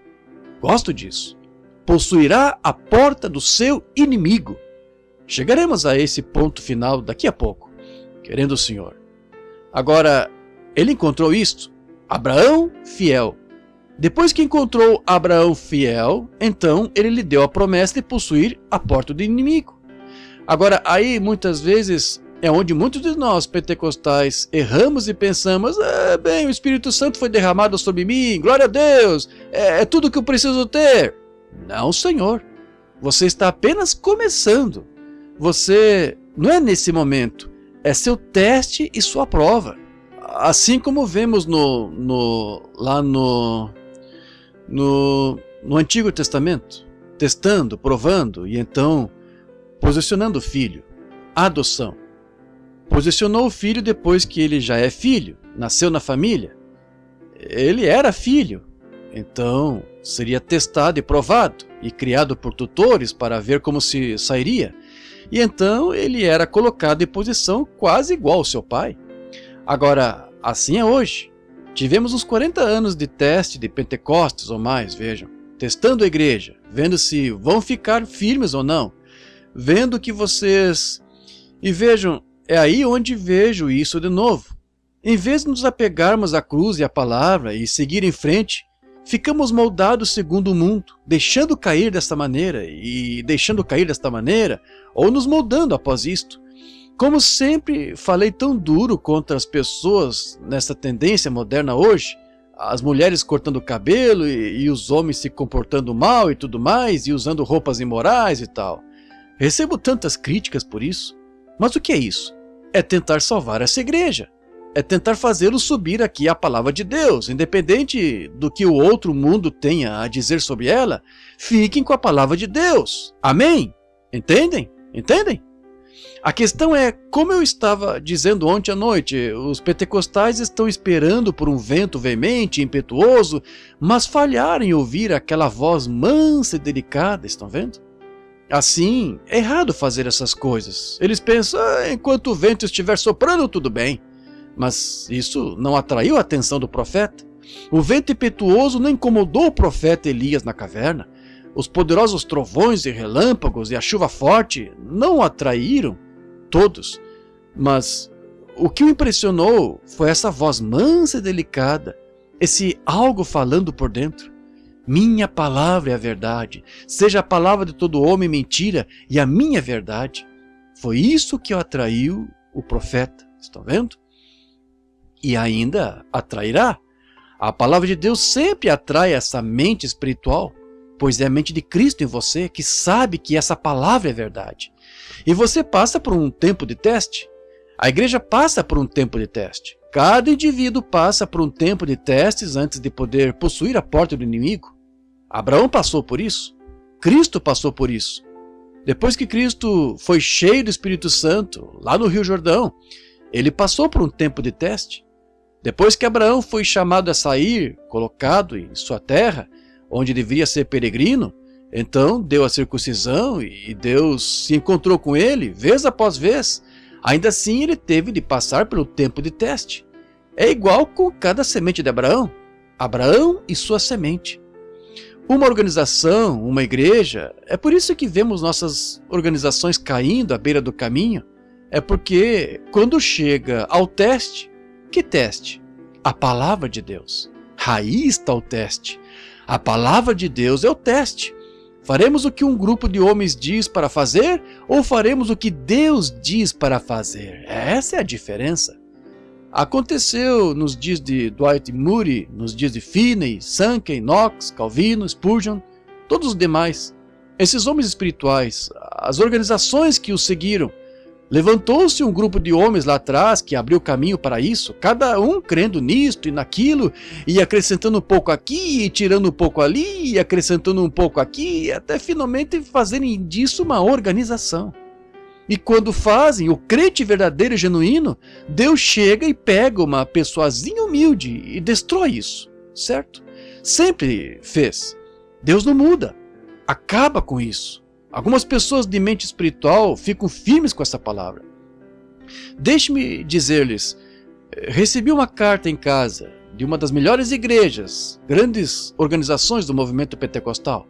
[SPEAKER 1] Gosto disso. Possuirá a porta do seu inimigo. Chegaremos a esse ponto final daqui a pouco, querendo o Senhor. Agora, ele encontrou isto: Abraão fiel. Depois que encontrou Abraão fiel, então ele lhe deu a promessa de possuir a porta do inimigo. Agora, aí muitas vezes é onde muitos de nós pentecostais erramos e pensamos: bem, o Espírito Santo foi derramado sobre mim, glória a Deus, é tudo que eu preciso ter. Não, Senhor, você está apenas começando. Você não é nesse momento, é seu teste e sua prova. Assim como vemos lá no Antigo Testamento, testando, provando e então posicionando o filho, a adoção. Posicionou o filho depois que ele já é filho, nasceu na família. Ele era filho, então seria testado e provado e criado por tutores para ver como se sairia. E então ele era colocado em posição quase igual ao seu pai. Agora, assim é hoje. Tivemos uns 40 anos de teste de Pentecostes ou mais, vejam, testando a igreja, vendo se vão ficar firmes ou não, vendo que vocês... E vejam, é aí onde vejo isso de novo. Em vez de nos apegarmos à cruz e à palavra e seguir em frente, ficamos moldados segundo o mundo, deixando cair desta maneira e deixando cair desta maneira, ou nos moldando após isto. Como sempre falei tão duro contra as pessoas nessa tendência moderna hoje, as mulheres cortando o cabelo e os homens se comportando mal e tudo mais, e usando roupas imorais e tal. Recebo tantas críticas por isso. Mas o que é isso? É tentar salvar essa igreja. É tentar fazê-los subir aqui a palavra de Deus, independente do que o outro mundo tenha a dizer sobre ela, fiquem com a palavra de Deus. Amém? Entendem? Entendem? A questão é, como eu estava dizendo ontem à noite, os pentecostais estão esperando por um vento veemente, impetuoso, mas falharam em ouvir aquela voz mansa e delicada, estão vendo? Assim, é errado fazer essas coisas. Eles pensam, enquanto o vento estiver soprando, tudo bem. Mas isso não atraiu a atenção do profeta. O vento impetuoso não incomodou o profeta Elias na caverna. Os poderosos trovões e relâmpagos e a chuva forte não o atraíram todos. Mas o que o impressionou foi essa voz mansa e delicada, esse algo falando por dentro. Minha palavra é a verdade, seja a palavra de todo homem mentira e a minha verdade. Foi isso que atraiu o profeta, estão vendo? E ainda atrairá. A palavra de Deus sempre atrai essa mente espiritual, pois é a mente de Cristo em você que sabe que essa palavra é verdade. E você passa por um tempo de teste. A igreja passa por um tempo de teste. Cada indivíduo passa por um tempo de testes antes de poder possuir a porta do inimigo. Abraão passou por isso. Cristo passou por isso. Depois que Cristo foi cheio do Espírito Santo, lá no Rio Jordão, ele passou por um tempo de teste. Depois que Abraão foi chamado a sair, colocado em sua terra, onde deveria ser peregrino, então deu a circuncisão e Deus se encontrou com ele, vez após vez. Ainda assim ele teve de passar pelo tempo de teste. É igual com cada semente de Abraão. Abraão e sua semente. Uma organização, uma igreja, é por isso que vemos nossas organizações caindo à beira do caminho. É porque quando chega ao teste, que teste? A palavra de Deus. Aí está o teste. A palavra de Deus é o teste. Faremos o que um grupo de homens diz para fazer ou faremos o que Deus diz para fazer? Essa é a diferença. Aconteceu nos dias de Dwight Moody, nos dias de Finney, Sankey, Knox, Calvino, Spurgeon, todos os demais. Esses homens espirituais, as organizações que os seguiram, levantou-se um grupo de homens lá atrás que abriu caminho para isso, cada um crendo nisto e naquilo, e acrescentando um pouco aqui, e tirando um pouco ali, e acrescentando um pouco aqui, até finalmente fazerem disso uma organização. E quando fazem, o crente verdadeiro e genuíno, Deus chega e pega uma pessoazinha humilde e destrói isso, certo? Sempre fez. Deus não muda. Acaba com isso. Algumas pessoas de mente espiritual ficam firmes com essa palavra. Deixe-me dizer-lhes, recebi uma carta em casa de uma das melhores igrejas, grandes organizações do movimento pentecostal.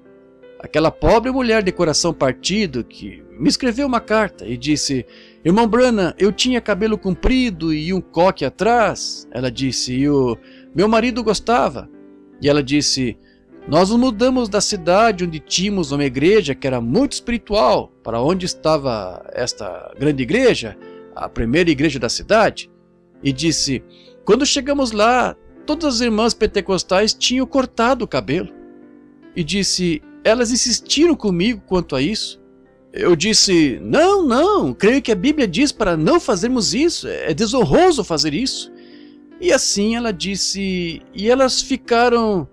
[SPEAKER 1] Aquela pobre mulher de coração partido que me escreveu uma carta e disse: irmão Branham, eu tinha cabelo comprido e um coque atrás. Ela disse, e o meu marido gostava. E ela disse, nós nos mudamos da cidade onde tínhamos uma igreja que era muito espiritual, para onde estava esta grande igreja, a primeira igreja da cidade. E disse, quando chegamos lá, todas as irmãs pentecostais tinham cortado o cabelo. E disse, elas insistiram comigo quanto a isso. Eu disse, não, creio que a Bíblia diz para não fazermos isso, é desonroso fazer isso. E assim ela disse, e elas ficaram,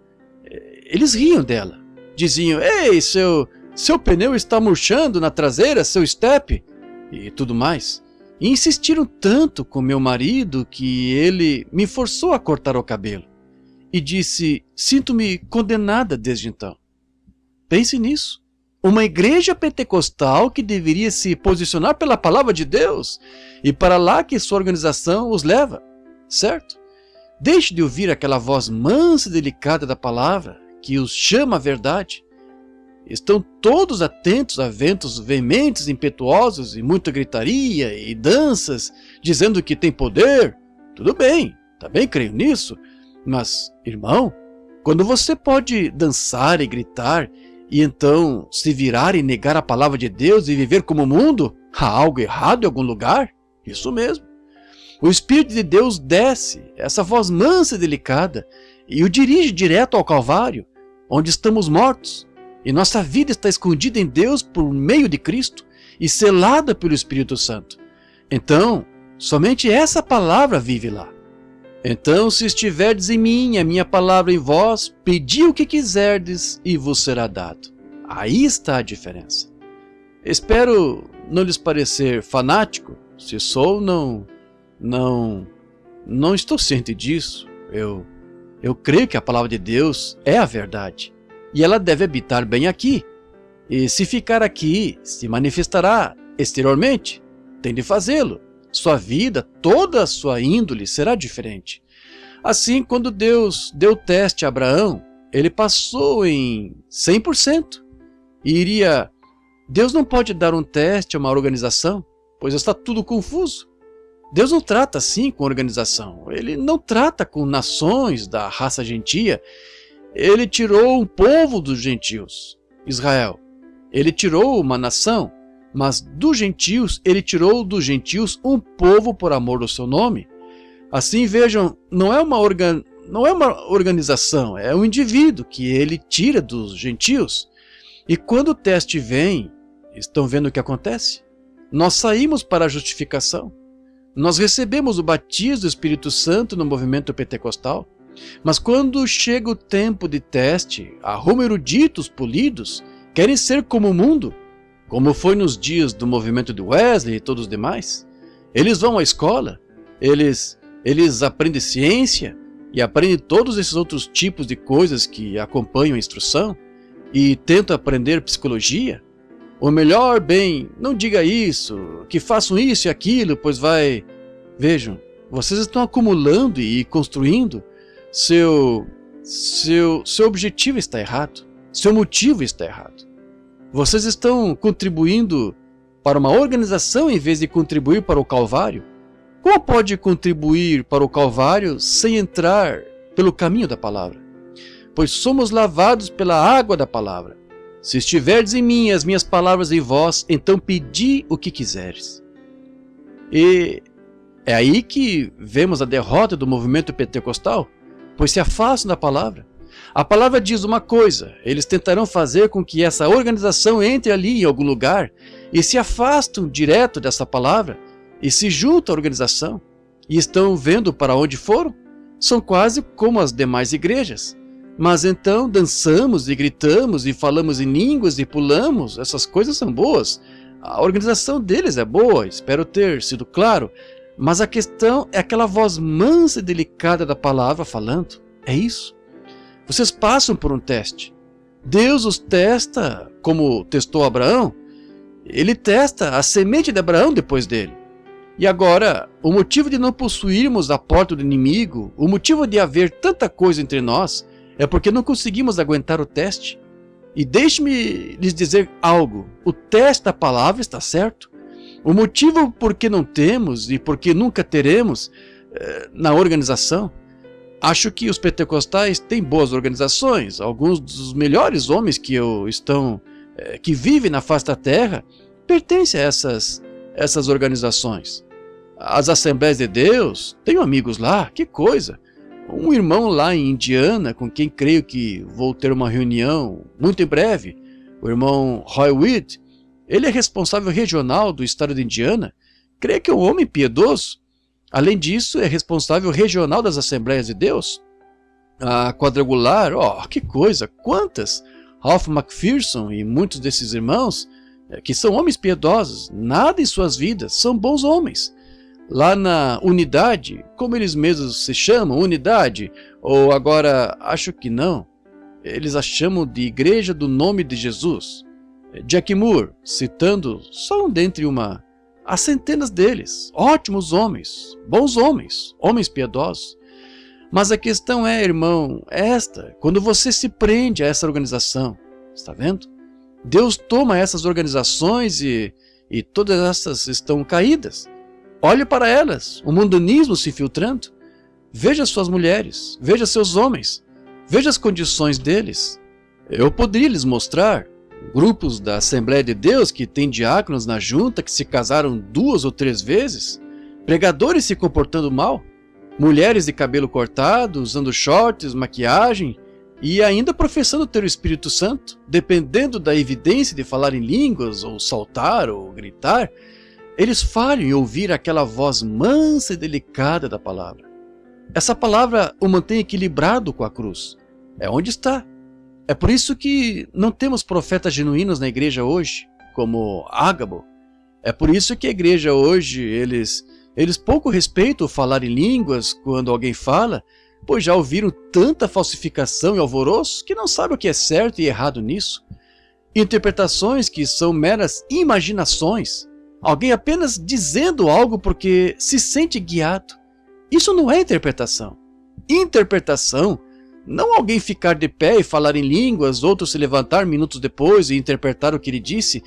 [SPEAKER 1] eles riam dela. Diziam, ei, seu pneu está murchando na traseira, seu step, e tudo mais. E insistiram tanto com meu marido que ele me forçou a cortar o cabelo. E disse, sinto-me condenada desde então. Pense nisso. Uma igreja pentecostal que deveria se posicionar pela palavra de Deus e para lá que sua organização os leva, certo? Deixe de ouvir aquela voz mansa e delicada da palavra que os chama à verdade. Estão todos atentos a ventos veementes, impetuosos e muita gritaria e danças, dizendo que tem poder. Tudo bem, também creio nisso, mas, irmão, quando você pode dançar e gritar e então se virar e negar a palavra de Deus e viver como o mundo, há algo errado em algum lugar? Isso mesmo. O Espírito de Deus desce, essa voz mansa e delicada, e o dirige direto ao Calvário, onde estamos mortos, e nossa vida está escondida em Deus por meio de Cristo e selada pelo Espírito Santo. Então, somente essa palavra vive lá. Então, se estiverdes em mim, a minha palavra em vós, pedi o que quiserdes e vos será dado. Aí está a diferença. Espero não lhes parecer fanático. Se sou, não estou ciente disso. Eu creio que a palavra de Deus é a verdade. E ela deve habitar bem aqui. E se ficar aqui, se manifestará exteriormente. Tem de fazê-lo. Sua vida, toda a sua índole será diferente. Assim, quando Deus deu teste a Abraão, ele passou em 100%. E Deus não pode dar um teste a uma organização, pois está tudo confuso. Deus não trata assim com organização. Ele não trata com nações da raça gentia. Ele tirou um povo dos gentios, Israel. Ele tirou uma nação, mas dos gentios, ele tirou dos gentios um povo por amor do seu nome. Assim, vejam, não é uma organização, é um indivíduo que ele tira dos gentios. E quando o teste vem, estão vendo o que acontece? Nós saímos para a justificação. Nós recebemos o batismo do Espírito Santo no movimento pentecostal. Mas quando chega o tempo de teste, arrumam eruditos polidos, querem ser como o mundo, como foi nos dias do movimento de Wesley e todos os demais. Eles vão à escola, eles aprendem ciência e aprendem todos esses outros tipos de coisas que acompanham a instrução e tentam aprender psicologia. Ou melhor, bem, não diga isso, que façam isso e aquilo, pois vai... Vejam, vocês estão acumulando e construindo. Seu objetivo está errado. Seu motivo está errado. Vocês estão contribuindo para uma organização em vez de contribuir para o Calvário. Como pode contribuir para o Calvário sem entrar pelo caminho da palavra? Pois somos lavados pela água da palavra. Se estiverdes em mim e as minhas palavras em vós, então pedi o que quiseres. E é aí que vemos a derrota do movimento pentecostal, pois se afastam da palavra. A palavra diz uma coisa, eles tentarão fazer com que essa organização entre ali em algum lugar e se afastam direto dessa palavra e se juntam à organização e estão vendo para onde foram. São quase como as demais igrejas. Mas então dançamos e gritamos e falamos em línguas e pulamos, essas coisas são boas. A organização deles é boa, espero ter sido claro, mas a questão é aquela voz mansa e delicada da palavra falando. É isso. Vocês passam por um teste. Deus os testa, como testou Abraão. Ele testa a semente de Abraão depois dele. E agora, o motivo de não possuirmos a porta do inimigo, o motivo de haver tanta coisa entre nós, é porque não conseguimos aguentar o teste. E deixe-me lhes dizer algo, o teste da palavra está certo. O motivo por que não temos e por que nunca teremos na organização. Acho que os pentecostais têm boas organizações, alguns dos melhores homens que vivem na face da terra pertencem a essas organizações. As Assembleias de Deus, tenho amigos lá, que coisa. Um irmão lá em Indiana, com quem creio que vou ter uma reunião muito em breve, o irmão Roy Weed, ele é responsável regional do estado de Indiana, creio que é um homem piedoso. Além disso, é responsável regional das Assembleias de Deus. A quadrangular, que coisa, quantas! Ralph McPherson e muitos desses irmãos, que são homens piedosos, nada em suas vidas, são bons homens. Lá na unidade, como eles mesmos se chamam, unidade, ou agora, acho que não, eles a chamam de Igreja do Nome de Jesus. Jack Moore, citando só um dentre há centenas deles, ótimos homens, bons homens, homens piedosos. Mas a questão é, irmão, quando você se prende a essa organização, está vendo? Deus toma essas organizações e todas essas estão caídas. Olhe para elas, o mundanismo se filtrando. Veja suas mulheres, veja seus homens, veja as condições deles. Eu poderia lhes mostrar grupos da Assembleia de Deus que têm diáconos na junta que se casaram 2 ou 3 vezes, pregadores se comportando mal, mulheres de cabelo cortado, usando shorts, maquiagem e ainda professando ter o Espírito Santo, dependendo da evidência de falar em línguas, ou saltar, ou gritar. Eles falham em ouvir aquela voz mansa e delicada da palavra. Essa palavra o mantém equilibrado com a cruz. É onde está. É por isso que não temos profetas genuínos na igreja hoje, como Ágabo. É por isso que a igreja hoje, eles pouco respeitam falar em línguas quando alguém fala, pois já ouviram tanta falsificação e alvoroço que não sabem o que é certo e errado nisso. Interpretações que são meras imaginações. Alguém apenas dizendo algo porque se sente guiado. Isso não é interpretação. Interpretação, não alguém ficar de pé e falar em línguas, outro se levantar minutos depois e interpretar o que ele disse.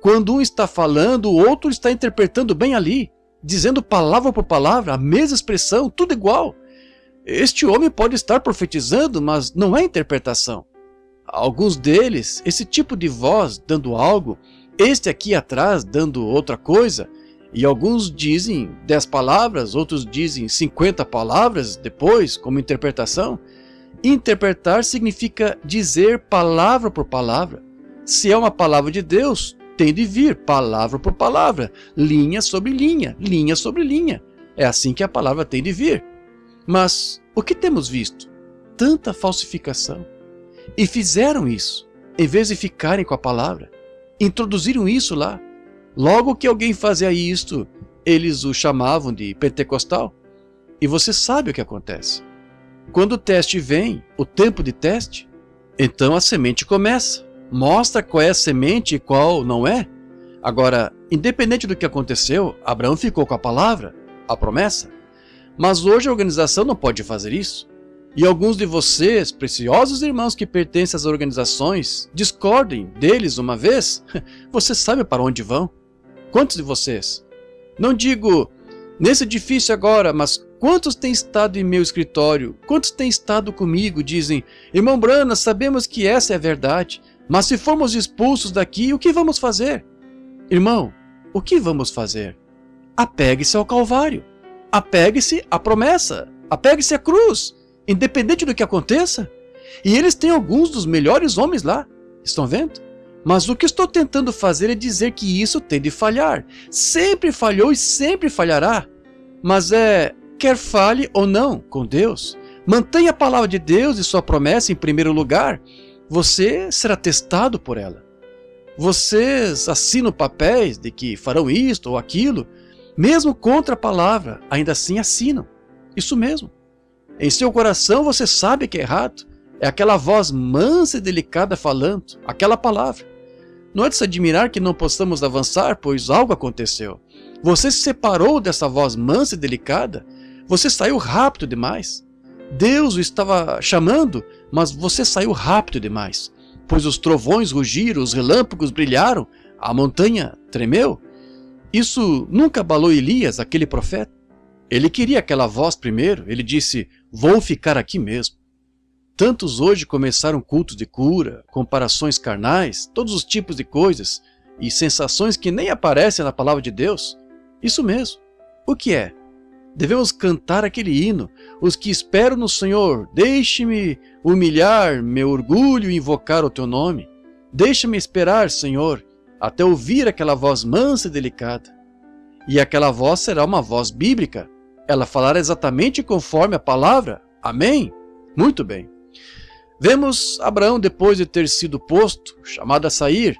[SPEAKER 1] Quando um está falando, o outro está interpretando bem ali, dizendo palavra por palavra, a mesma expressão, tudo igual. Este homem pode estar profetizando, mas não é interpretação. Alguns deles, esse tipo de voz dando algo, este aqui atrás dando outra coisa, e alguns dizem 10 palavras, outros dizem 50 palavras depois, como interpretação. Interpretar significa dizer palavra por palavra. Se é uma palavra de Deus, tem de vir palavra por palavra, linha sobre linha, linha sobre linha. É assim que a palavra tem de vir. Mas o que temos visto? Tanta falsificação. E fizeram isso, em vez de ficarem com a palavra. Introduziram isso lá. Logo que alguém fazia isto, eles o chamavam de pentecostal. E você sabe o que acontece. Quando o teste vem, o tempo de teste, então a semente começa. Mostra qual é a semente e qual não é. Agora, independente do que aconteceu, Abraão ficou com a palavra, a promessa. Mas hoje a organização não pode fazer isso. E alguns de vocês, preciosos irmãos que pertencem às organizações, discordem deles uma vez, você sabe para onde vão? Quantos de vocês? Não digo nesse edifício agora, mas quantos têm estado em meu escritório? Quantos têm estado comigo? Dizem, irmão Branham, sabemos que essa é a verdade, mas se formos expulsos daqui, o que vamos fazer? Irmão, o que vamos fazer? Apegue-se ao Calvário, apegue-se à promessa, apegue-se à cruz, independente do que aconteça. E eles têm alguns dos melhores homens lá, estão vendo? Mas o que estou tentando fazer é dizer que isso tem de falhar. Sempre falhou e sempre falhará. Mas quer falhe ou não com Deus, mantenha a palavra de Deus e sua promessa em primeiro lugar, você será testado por ela. Vocês assinam papéis de que farão isto ou aquilo, mesmo contra a palavra, ainda assim assinam. Isso mesmo. Em seu coração você sabe que é errado. É aquela voz mansa e delicada falando, aquela palavra. Não é de se admirar que não possamos avançar, pois algo aconteceu. Você se separou dessa voz mansa e delicada. Você saiu rápido demais. Deus o estava chamando, mas você saiu rápido demais. Pois os trovões rugiram, os relâmpagos brilharam, a montanha tremeu. Isso nunca abalou Elias, aquele profeta. Ele queria aquela voz primeiro. Ele disse, vou ficar aqui mesmo. Tantos hoje começaram cultos de cura, comparações carnais, todos os tipos de coisas e sensações que nem aparecem na palavra de Deus. Isso mesmo. O que é? Devemos cantar aquele hino, os que esperam no Senhor. Deixe-me humilhar meu orgulho e invocar o teu nome. Deixa-me esperar, Senhor, até ouvir aquela voz mansa e delicada. E aquela voz será uma voz bíblica. Ela falará exatamente conforme a palavra. Amém? Muito bem. Vemos Abraão, depois de ter sido posto, chamado a sair,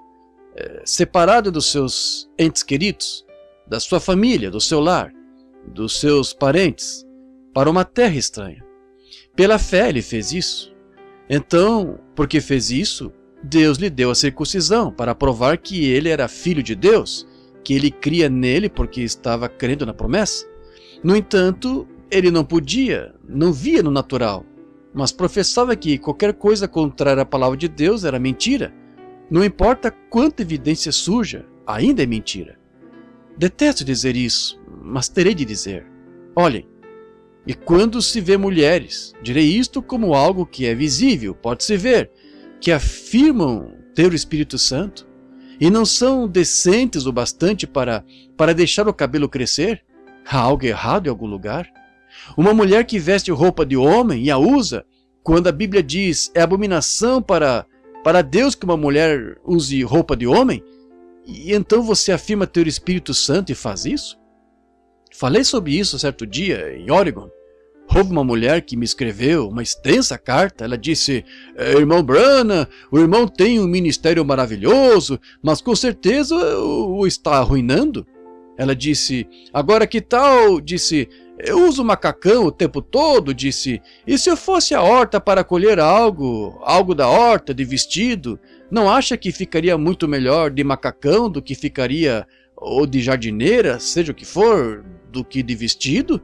[SPEAKER 1] separado dos seus entes queridos, da sua família, do seu lar, dos seus parentes, para uma terra estranha. Pela fé ele fez isso. Então, porque fez isso, Deus lhe deu a circuncisão para provar que ele era filho de Deus, que ele cria nele porque estava crendo na promessa. No entanto, ele não podia, não via no natural, mas professava que qualquer coisa contrária à palavra de Deus era mentira. Não importa quanta evidência surja, ainda é mentira. Detesto dizer isso, mas terei de dizer. Olhem, e quando se vê mulheres, direi isto como algo que é visível, pode-se ver, que afirmam ter o Espírito Santo, e não são decentes o bastante para deixar o cabelo crescer, há algo errado em algum lugar. Uma mulher que veste roupa de homem e a usa, quando a Bíblia diz é abominação para Deus que uma mulher use roupa de homem, e então você afirma ter o Espírito Santo e faz isso? Falei sobre isso certo dia em Oregon. Houve uma mulher que me escreveu uma extensa carta. Ela disse, irmão Branham, o irmão tem um ministério maravilhoso, mas com certeza o está arruinando. Ela disse, agora que tal? Disse, eu uso macacão o tempo todo, disse, e se eu fosse à horta para colher algo da horta, de vestido, não acha que ficaria muito melhor de macacão do que ficaria, ou de jardineira, seja o que for, do que de vestido?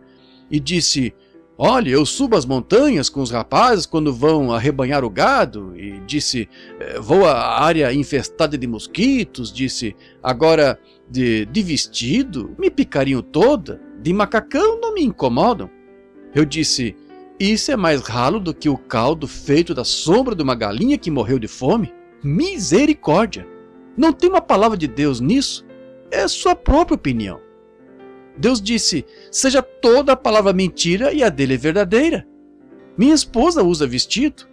[SPEAKER 1] E disse, olha, eu subo as montanhas com os rapazes quando vão arrebanhar o gado, e disse, vou à área infestada de mosquitos, disse, agora de vestido me picariam toda, de macacão não me incomodam. Eu disse, isso é mais ralo do que o caldo feito da sombra de uma galinha que morreu de fome? Misericórdia! Não tem uma palavra de Deus nisso? É sua própria opinião. Deus disse, seja toda a palavra mentira e a dele é verdadeira. Minha esposa usa vestido.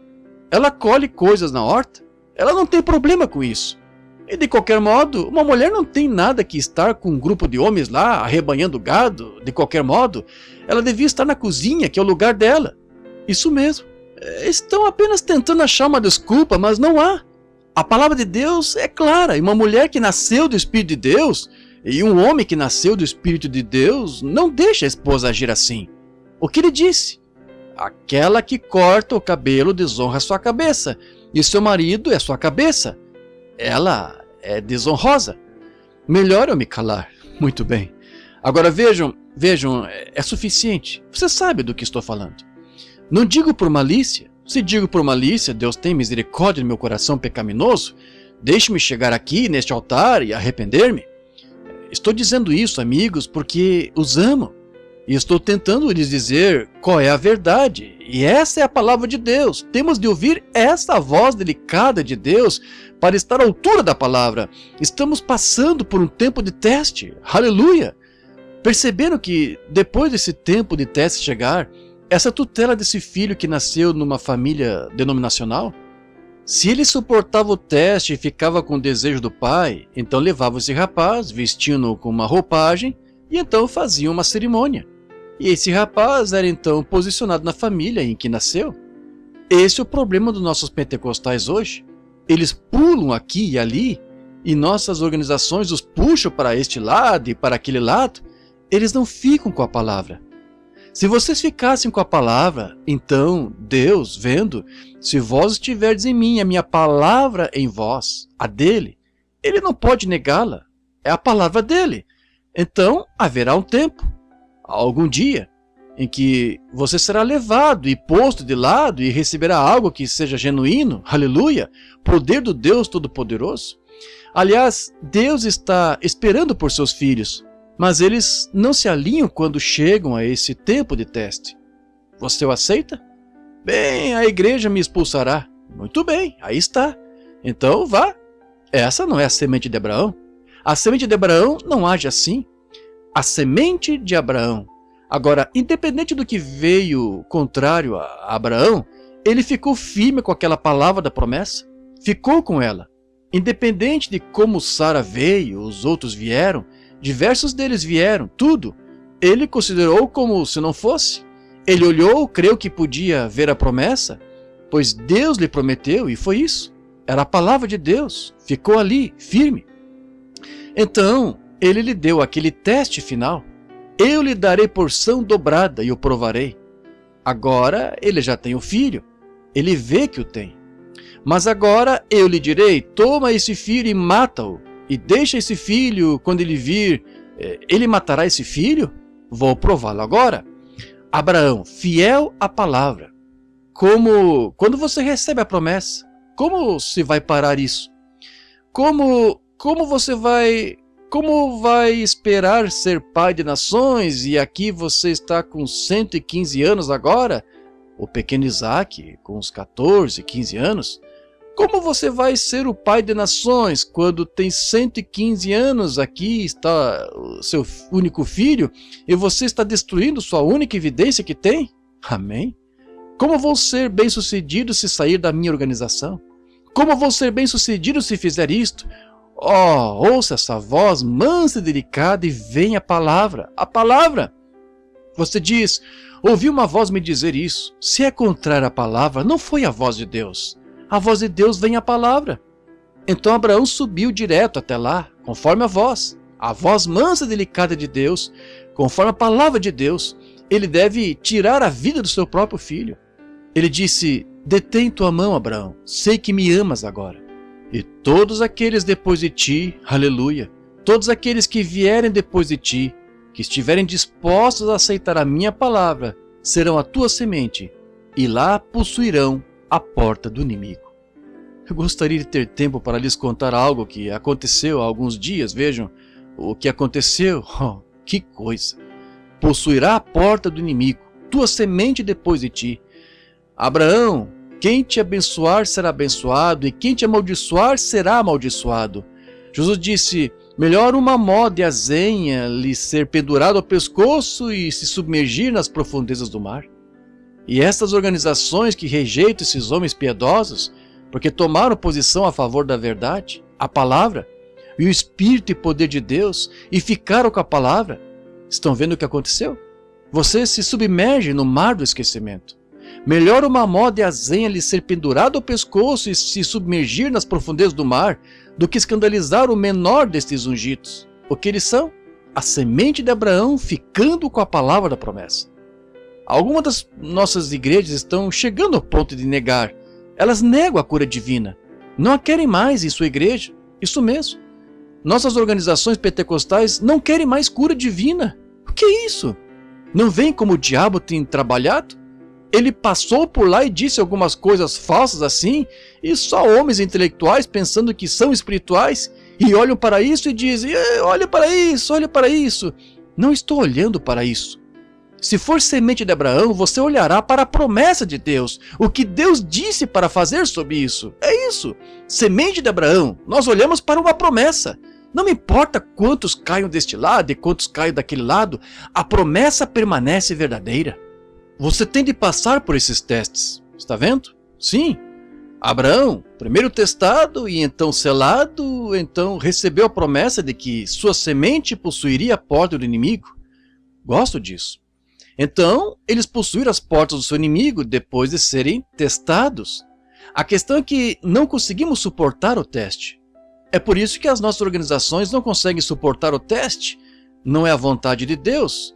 [SPEAKER 1] Ela colhe coisas na horta. Ela não tem problema com isso. E de qualquer modo, uma mulher não tem nada que estar com um grupo de homens lá, arrebanhando gado. De qualquer modo, ela devia estar na cozinha, que é o lugar dela. Isso mesmo. Estão apenas tentando achar uma desculpa, mas não há. A palavra de Deus é clara. E uma mulher que nasceu do Espírito de Deus, e um homem que nasceu do Espírito de Deus, não deixa a esposa agir assim. O que ele disse? Aquela que corta o cabelo desonra sua cabeça, e seu marido é sua cabeça. Ela é desonrosa. Melhor eu me calar. Muito bem. Agora vejam, é suficiente. Você sabe do que estou falando. Não digo por malícia. Se digo por malícia, Deus tem misericórdia do meu coração pecaminoso. Deixe-me chegar aqui neste altar e arrepender-me. Estou dizendo isso, amigos, porque os amo. E estou tentando lhes dizer qual é a verdade. E essa é a palavra de Deus. Temos de ouvir essa voz delicada de Deus para estar à altura da palavra. Estamos passando por um tempo de teste. Aleluia! Perceberam que depois desse tempo de teste chegar, essa tutela desse filho que nasceu numa família denominacional, se ele suportava o teste e ficava com o desejo do pai, então levava esse rapaz, vestindo-o com uma roupagem, e então faziam uma cerimônia. E esse rapaz era então posicionado na família em que nasceu. Esse é o problema dos nossos pentecostais hoje. Eles pulam aqui e ali e nossas organizações os puxam para este lado e para aquele lado, eles não ficam com a palavra. Se vocês ficassem com a palavra, então Deus, vendo, se vós estiverdes em mim, a minha palavra em vós, a dele, ele não pode negá-la, é a palavra dele. Então haverá um tempo, algum dia, em que você será levado e posto de lado e receberá algo que seja genuíno, aleluia, poder do Deus Todo-Poderoso. Aliás, Deus está esperando por seus filhos, mas eles não se alinham quando chegam a esse tempo de teste. Você o aceita? Bem, a igreja me expulsará. Muito bem, aí está. Então vá. Essa não é a semente de Abraão. A semente de Abraão não age assim. A semente de Abraão. Agora, independente do que veio contrário a Abraão, ele ficou firme com aquela palavra da promessa. Ficou com ela. Independente de como Sara veio, os outros vieram, diversos deles vieram, tudo. Ele considerou como se não fosse. Ele olhou, creu que podia ver a promessa, pois Deus lhe prometeu e foi isso. Era a palavra de Deus. Ficou ali, firme. Então, ele lhe deu aquele teste final. Eu lhe darei porção dobrada e o provarei. Agora ele já tem o filho. Ele vê que o tem. Mas agora eu lhe direi, toma esse filho e mata-o. E deixa esse filho, quando ele vir, ele matará esse filho? Vou prová-lo agora. Abraão, fiel à palavra. Quando você recebe a promessa, como se vai parar isso? Como vai esperar ser pai de nações e aqui você está com 115 anos agora? O pequeno Isaac, com uns 14, 15 anos? Como você vai ser o pai de nações quando tem 115 anos, aqui está o seu único filho e você está destruindo sua única evidência que tem? Amém? Como vou ser bem-sucedido se sair da minha organização? Como vou ser bem-sucedido se fizer isto? Oh, ouça essa voz mansa e delicada e vem a palavra. A palavra! Você diz, ouvi uma voz me dizer isso. Se é contrário à palavra, não foi a voz de Deus. A voz de Deus vem à palavra. Então Abraão subiu direto até lá, conforme a voz mansa e delicada de Deus, conforme a palavra de Deus. Ele deve tirar a vida do seu próprio filho. Ele disse, detém tua mão, Abraão, sei que me amas agora. E todos aqueles depois de ti, aleluia, todos aqueles que vierem depois de ti, que estiverem dispostos a aceitar a minha palavra, serão a tua semente, e lá possuirão a porta do inimigo. Eu gostaria de ter tempo para lhes contar algo que aconteceu há alguns dias. Vejam o que aconteceu. Oh, que coisa! Possuirá a porta do inimigo, tua semente depois de ti. Abraão, quem te abençoar será abençoado, e quem te amaldiçoar será amaldiçoado. Jesus disse, melhor uma mó de azenha lhe ser pendurado ao pescoço e se submergir nas profundezas do mar. E estas organizações que rejeitam esses homens piedosos, porque tomaram posição a favor da verdade, a palavra, e o Espírito e poder de Deus, e ficaram com a palavra, estão vendo o que aconteceu? Você se submerge no mar do esquecimento. Melhor uma mó de azenha lhe ser pendurado ao pescoço e se submergir nas profundezas do mar, do que escandalizar o menor destes ungidos. O que eles são? A semente de Abraão ficando com a palavra da promessa. Algumas das nossas igrejas estão chegando ao ponto de negar. Elas negam a cura divina. Não a querem mais em sua igreja. Isso mesmo. Nossas organizações pentecostais não querem mais cura divina. O que é isso? Não veem como o diabo tem trabalhado? Ele passou por lá e disse algumas coisas falsas assim, e só homens intelectuais pensando que são espirituais, e olham para isso e dizem, olha para isso, olha para isso. Não estou olhando para isso. Se for semente de Abraão, você olhará para a promessa de Deus, o que Deus disse para fazer sobre isso. É isso, semente de Abraão, nós olhamos para uma promessa. Não me importa quantos caiam deste lado e quantos caiam daquele lado, a promessa permanece verdadeira. Você tem de passar por esses testes, está vendo? Sim, Abraão, primeiro testado e então selado, então recebeu a promessa de que sua semente possuiria a porta do inimigo. Gosto disso. Então, eles possuíram as portas do seu inimigo depois de serem testados. A questão é que não conseguimos suportar o teste. É por isso que as nossas organizações não conseguem suportar o teste. Não é a vontade de Deus.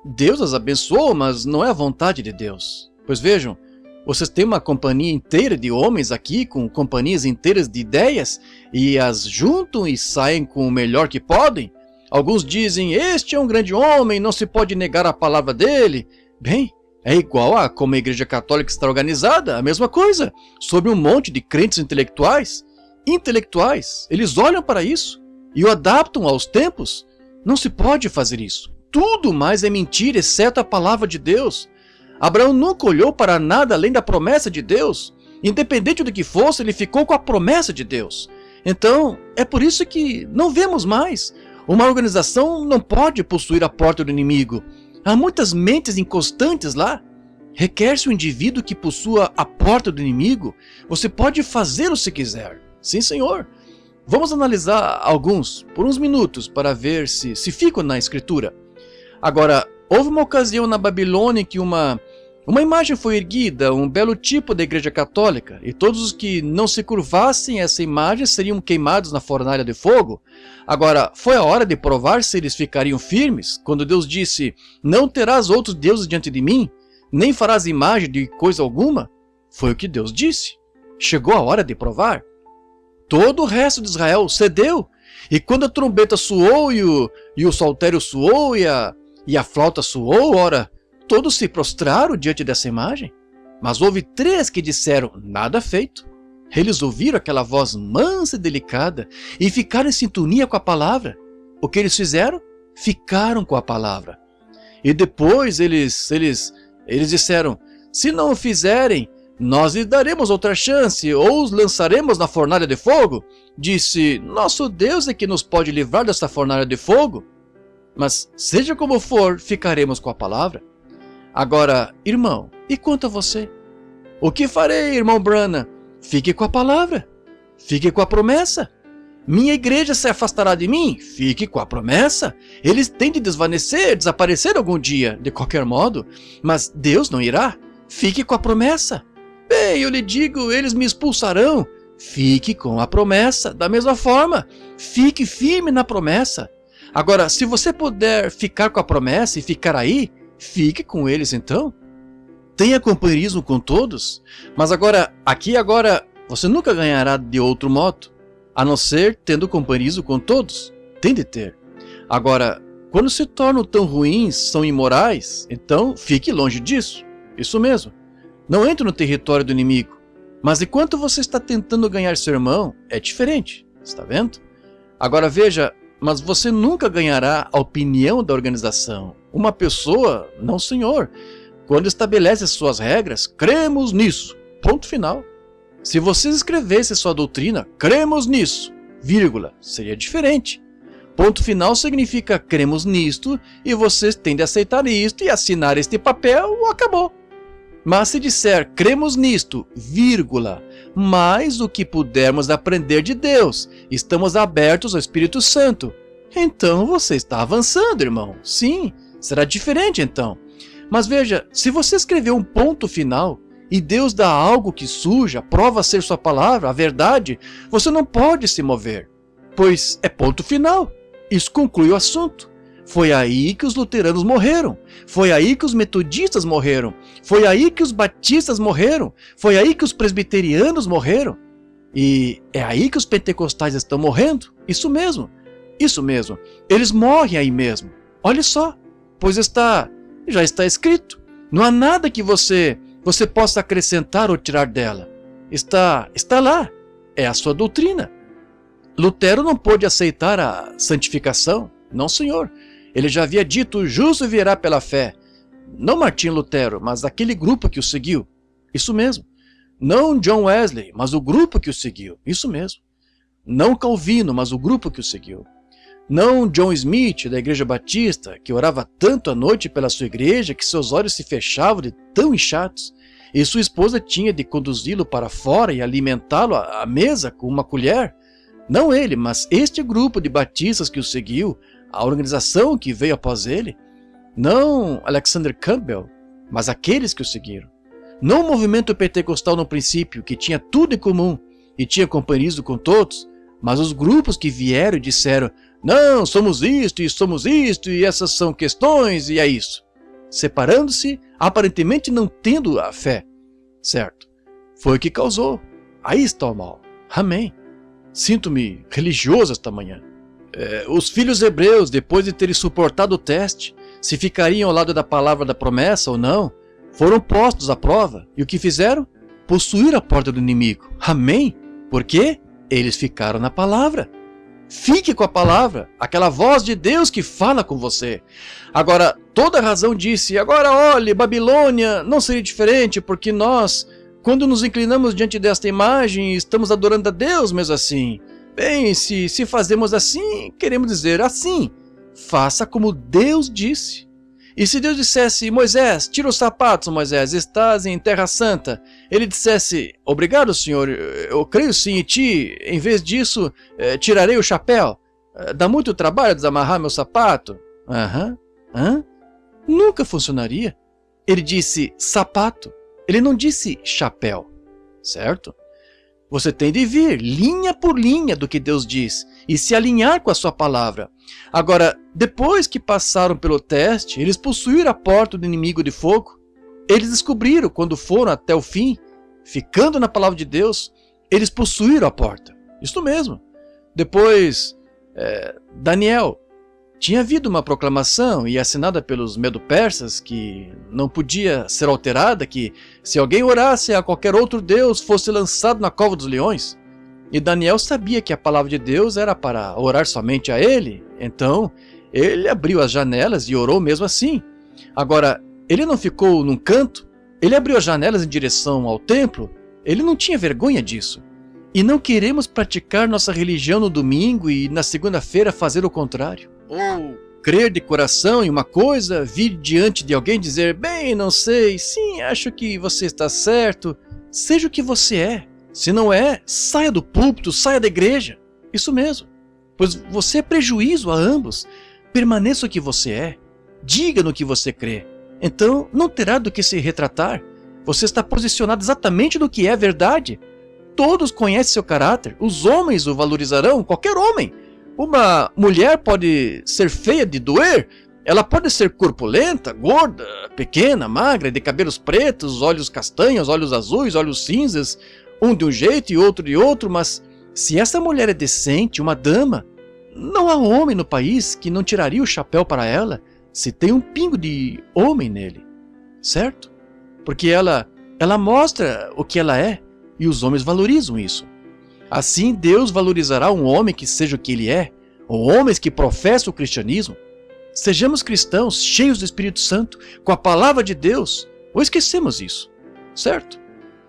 [SPEAKER 1] Deus as abençoou, mas não é a vontade de Deus. Pois vejam, vocês têm uma companhia inteira de homens aqui, com companhias inteiras de ideias, e as juntam e saem com o melhor que podem. Alguns dizem, este é um grande homem, não se pode negar a palavra dele. Bem, é igual a como a Igreja Católica está organizada, a mesma coisa, sobre um monte de crentes intelectuais. Eles olham para isso e o adaptam aos tempos. Não se pode fazer isso. Tudo mais é mentira, exceto a palavra de Deus. Abraão nunca olhou para nada além da promessa de Deus. Independente do que fosse, ele ficou com a promessa de Deus. Então, é por isso que não vemos mais. Uma organização não pode possuir a porta do inimigo. Há muitas mentes inconstantes lá. Requer-se um indivíduo que possua a porta do inimigo. Você pode fazê-lo se quiser. Sim, senhor. Vamos analisar alguns por uns minutos para ver se ficam na escritura. Agora, houve uma ocasião na Babilônia em que uma imagem foi erguida, um belo tipo da Igreja Católica, e todos os que não se curvassem a essa imagem seriam queimados na fornalha de fogo. Agora, foi a hora de provar se eles ficariam firmes, quando Deus disse, não terás outros deuses diante de mim, nem farás imagem de coisa alguma? Foi o que Deus disse. Chegou a hora de provar. Todo o resto de Israel cedeu, e quando a trombeta soou e o saltério soou e a flauta soou, ora, todos se prostraram diante dessa imagem. Mas houve 3 que disseram, nada feito. Eles ouviram aquela voz mansa e delicada e ficaram em sintonia com a palavra. O que eles fizeram? Ficaram com a palavra. E depois eles disseram, se não o fizerem, nós lhes daremos outra chance, ou os lançaremos na fornalha de fogo. Disse, nosso Deus é que nos pode livrar dessa fornalha de fogo. Mas, seja como for, ficaremos com a palavra. Agora, irmão, e quanto a você? O que farei, irmão Branham? Fique com a palavra. Fique com a promessa. Minha igreja se afastará de mim? Fique com a promessa. Eles têm de desvanecer, desaparecer algum dia, de qualquer modo. Mas Deus não irá. Fique com a promessa. Bem, eu lhe digo, eles me expulsarão. Fique com a promessa. Da mesma forma, fique firme na promessa. Agora, se você puder ficar com a promessa e ficar aí, fique com eles então. Tenha companheirismo com todos. Mas agora, você nunca ganhará de outro modo, a não ser tendo companheirismo com todos. Tem de ter. Agora, quando se tornam tão ruins, são imorais, então fique longe disso. Isso mesmo. Não entre no território do inimigo. Mas enquanto você está tentando ganhar seu irmão, é diferente. Está vendo? Agora veja, mas você nunca ganhará a opinião da organização. Uma pessoa, não senhor. Quando estabelece suas regras, cremos nisso. Ponto final. Se vocês escrevessem sua doutrina, cremos nisso, vírgula, seria diferente. Ponto final significa cremos nisto e vocês têm de aceitar isto e assinar este papel, acabou. Mas se disser cremos nisto, vírgula, mais o que pudermos aprender de Deus, estamos abertos ao Espírito Santo, então você está avançando, irmão. Sim, será diferente então. Mas veja, se você escrever um ponto final e Deus dá algo que suja, prova ser sua palavra, a verdade, você não pode se mover, pois é ponto final. Isso conclui o assunto. Foi aí que os luteranos morreram, foi aí que os metodistas morreram, foi aí que os batistas morreram, foi aí que os presbiterianos morreram, e é aí que os pentecostais estão morrendo. Isso mesmo, eles morrem aí mesmo. Olha só, pois já está escrito, não há nada que você possa acrescentar ou tirar dela, está lá, é a sua doutrina. Lutero não pôde aceitar a santificação, não senhor. Ele já havia dito, o justo virá pela fé. Não Martinho Lutero, mas aquele grupo que o seguiu. Isso mesmo. Não John Wesley, mas o grupo que o seguiu. Isso mesmo. Não Calvino, mas o grupo que o seguiu. Não John Smith, da Igreja Batista, que orava tanto à noite pela sua igreja que seus olhos se fechavam de tão inchados, e sua esposa tinha de conduzi-lo para fora e alimentá-lo à mesa com uma colher. Não ele, mas este grupo de batistas que o seguiu, a organização que veio após ele. Não Alexander Campbell, mas aqueles que o seguiram. Não o movimento pentecostal no princípio, que tinha tudo em comum e tinha companheirismo com todos, Mas os grupos que vieram e disseram, não, somos isto e essas são questões e é isso. Separando-se, aparentemente não tendo a fé. Certo? Foi o que causou. Aí está o mal. Amém. Sinto-me religioso esta manhã. Os filhos hebreus, depois de terem suportado o teste, se ficariam ao lado da palavra da promessa ou não, foram postos à prova. E o que fizeram? Possuir a porta do inimigo. Amém? Por quê? Eles ficaram na palavra. Fique com a palavra, aquela voz de Deus que fala com você. Agora, toda razão disse, agora olhe, Babilônia não seria diferente, porque nós, quando nos inclinamos diante desta imagem, estamos adorando a Deus mesmo assim. Bem, se fazemos assim, queremos dizer assim, faça como Deus disse. E se Deus dissesse, Moisés, tira os sapatos, Moisés, estás em terra santa. Ele dissesse, obrigado, Senhor, eu creio sim em ti, em vez disso, tirarei o chapéu. Dá muito trabalho desamarrar meu sapato. Nunca funcionaria. Ele disse sapato, ele não disse chapéu, certo? Você tem de vir linha por linha do que Deus diz e se alinhar com a sua palavra. Agora, depois que passaram pelo teste, eles possuíram a porta do inimigo de fogo. Eles descobriram, quando foram até o fim, ficando na palavra de Deus, eles possuíram a porta. Isso mesmo. Depois, Daniel, tinha havido uma proclamação e assinada pelos medo-persas que não podia ser alterada, que se alguém orasse a qualquer outro deus fosse lançado na cova dos leões. E Daniel sabia que a palavra de Deus era para orar somente a ele, então ele abriu as janelas e orou mesmo assim. Agora, ele não ficou num canto, ele abriu as janelas em direção ao templo, ele não tinha vergonha disso. E não queremos praticar nossa religião no domingo e na segunda-feira fazer o contrário. Ou crer de coração em uma coisa, vir diante de alguém e dizer, bem, não sei, sim, acho que você está certo. Seja o que você é. Se não é, saia do púlpito, saia da igreja. Isso mesmo. Pois você é prejuízo a ambos. Permaneça o que você é. Diga no que você crê. Então não terá do que se retratar. Você está posicionado exatamente no que é verdade. Todos conhecem seu caráter. Os homens o valorizarão, qualquer homem. Uma mulher pode ser feia de doer, ela pode ser corpulenta, gorda, pequena, magra, de cabelos pretos, olhos castanhos, olhos azuis, olhos cinzas, um de um jeito e outro de outro, mas se essa mulher é decente, uma dama, não há homem no país que não tiraria o chapéu para ela se tem um pingo de homem nele, certo? Porque ela mostra o que ela é e os homens valorizam isso. Assim Deus valorizará um homem que seja o que ele é, ou homens que professam o cristianismo. Sejamos cristãos cheios do Espírito Santo, com a palavra de Deus, ou esquecemos isso, certo?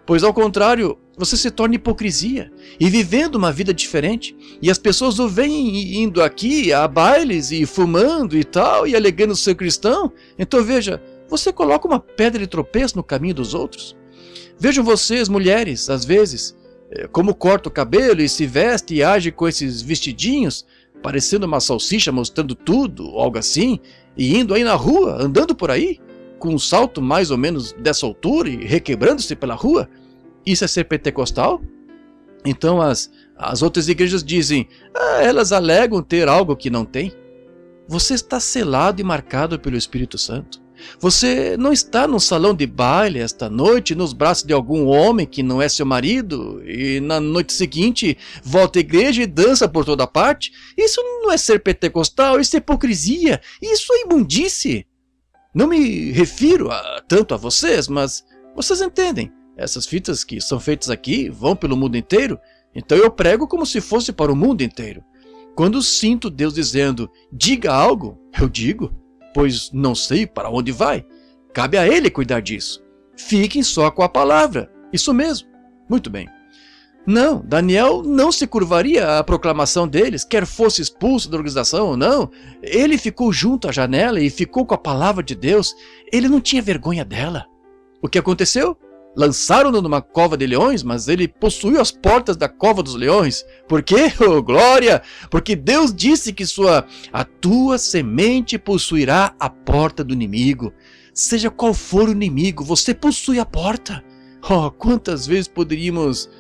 [SPEAKER 1] Pois ao contrário, você se torna hipocrisia e vivendo uma vida diferente, e as pessoas o veem indo aqui a bailes e fumando e tal, e alegando ser cristão. Então veja, você coloca uma pedra de tropeço no caminho dos outros. Vejam vocês, mulheres, às vezes, como corta o cabelo e se veste e age com esses vestidinhos, parecendo uma salsicha mostrando tudo, ou algo assim, e indo aí na rua, andando por aí, com um salto mais ou menos dessa altura e requebrando-se pela rua. Isso é ser pentecostal? Então as outras igrejas dizem, elas alegam ter algo que não tem. Você está selado e marcado pelo Espírito Santo. Você não está num salão de baile esta noite nos braços de algum homem que não é seu marido e na noite seguinte volta à igreja e dança por toda parte. Isso não é ser pentecostal, isso é hipocrisia, isso é imundície. Não me refiro tanto a vocês, mas vocês entendem. Essas fitas que são feitas aqui vão pelo mundo inteiro, então eu prego como se fosse para o mundo inteiro. Quando sinto Deus dizendo, diga algo, eu digo. Pois não sei para onde vai. Cabe a ele cuidar disso. Fiquem só com a palavra. Isso mesmo. Muito bem. Não, Daniel não se curvaria à proclamação deles, quer fosse expulso da organização ou não. Ele ficou junto à janela e ficou com a palavra de Deus. Ele não tinha vergonha dela. O que aconteceu? Lançaram-no numa cova de leões, mas ele possuiu as portas da cova dos leões. Por quê? Oh, glória! Porque Deus disse que a tua semente possuirá a porta do inimigo. Seja qual for o inimigo, você possui a porta. Oh, quantas vezes poderíamos...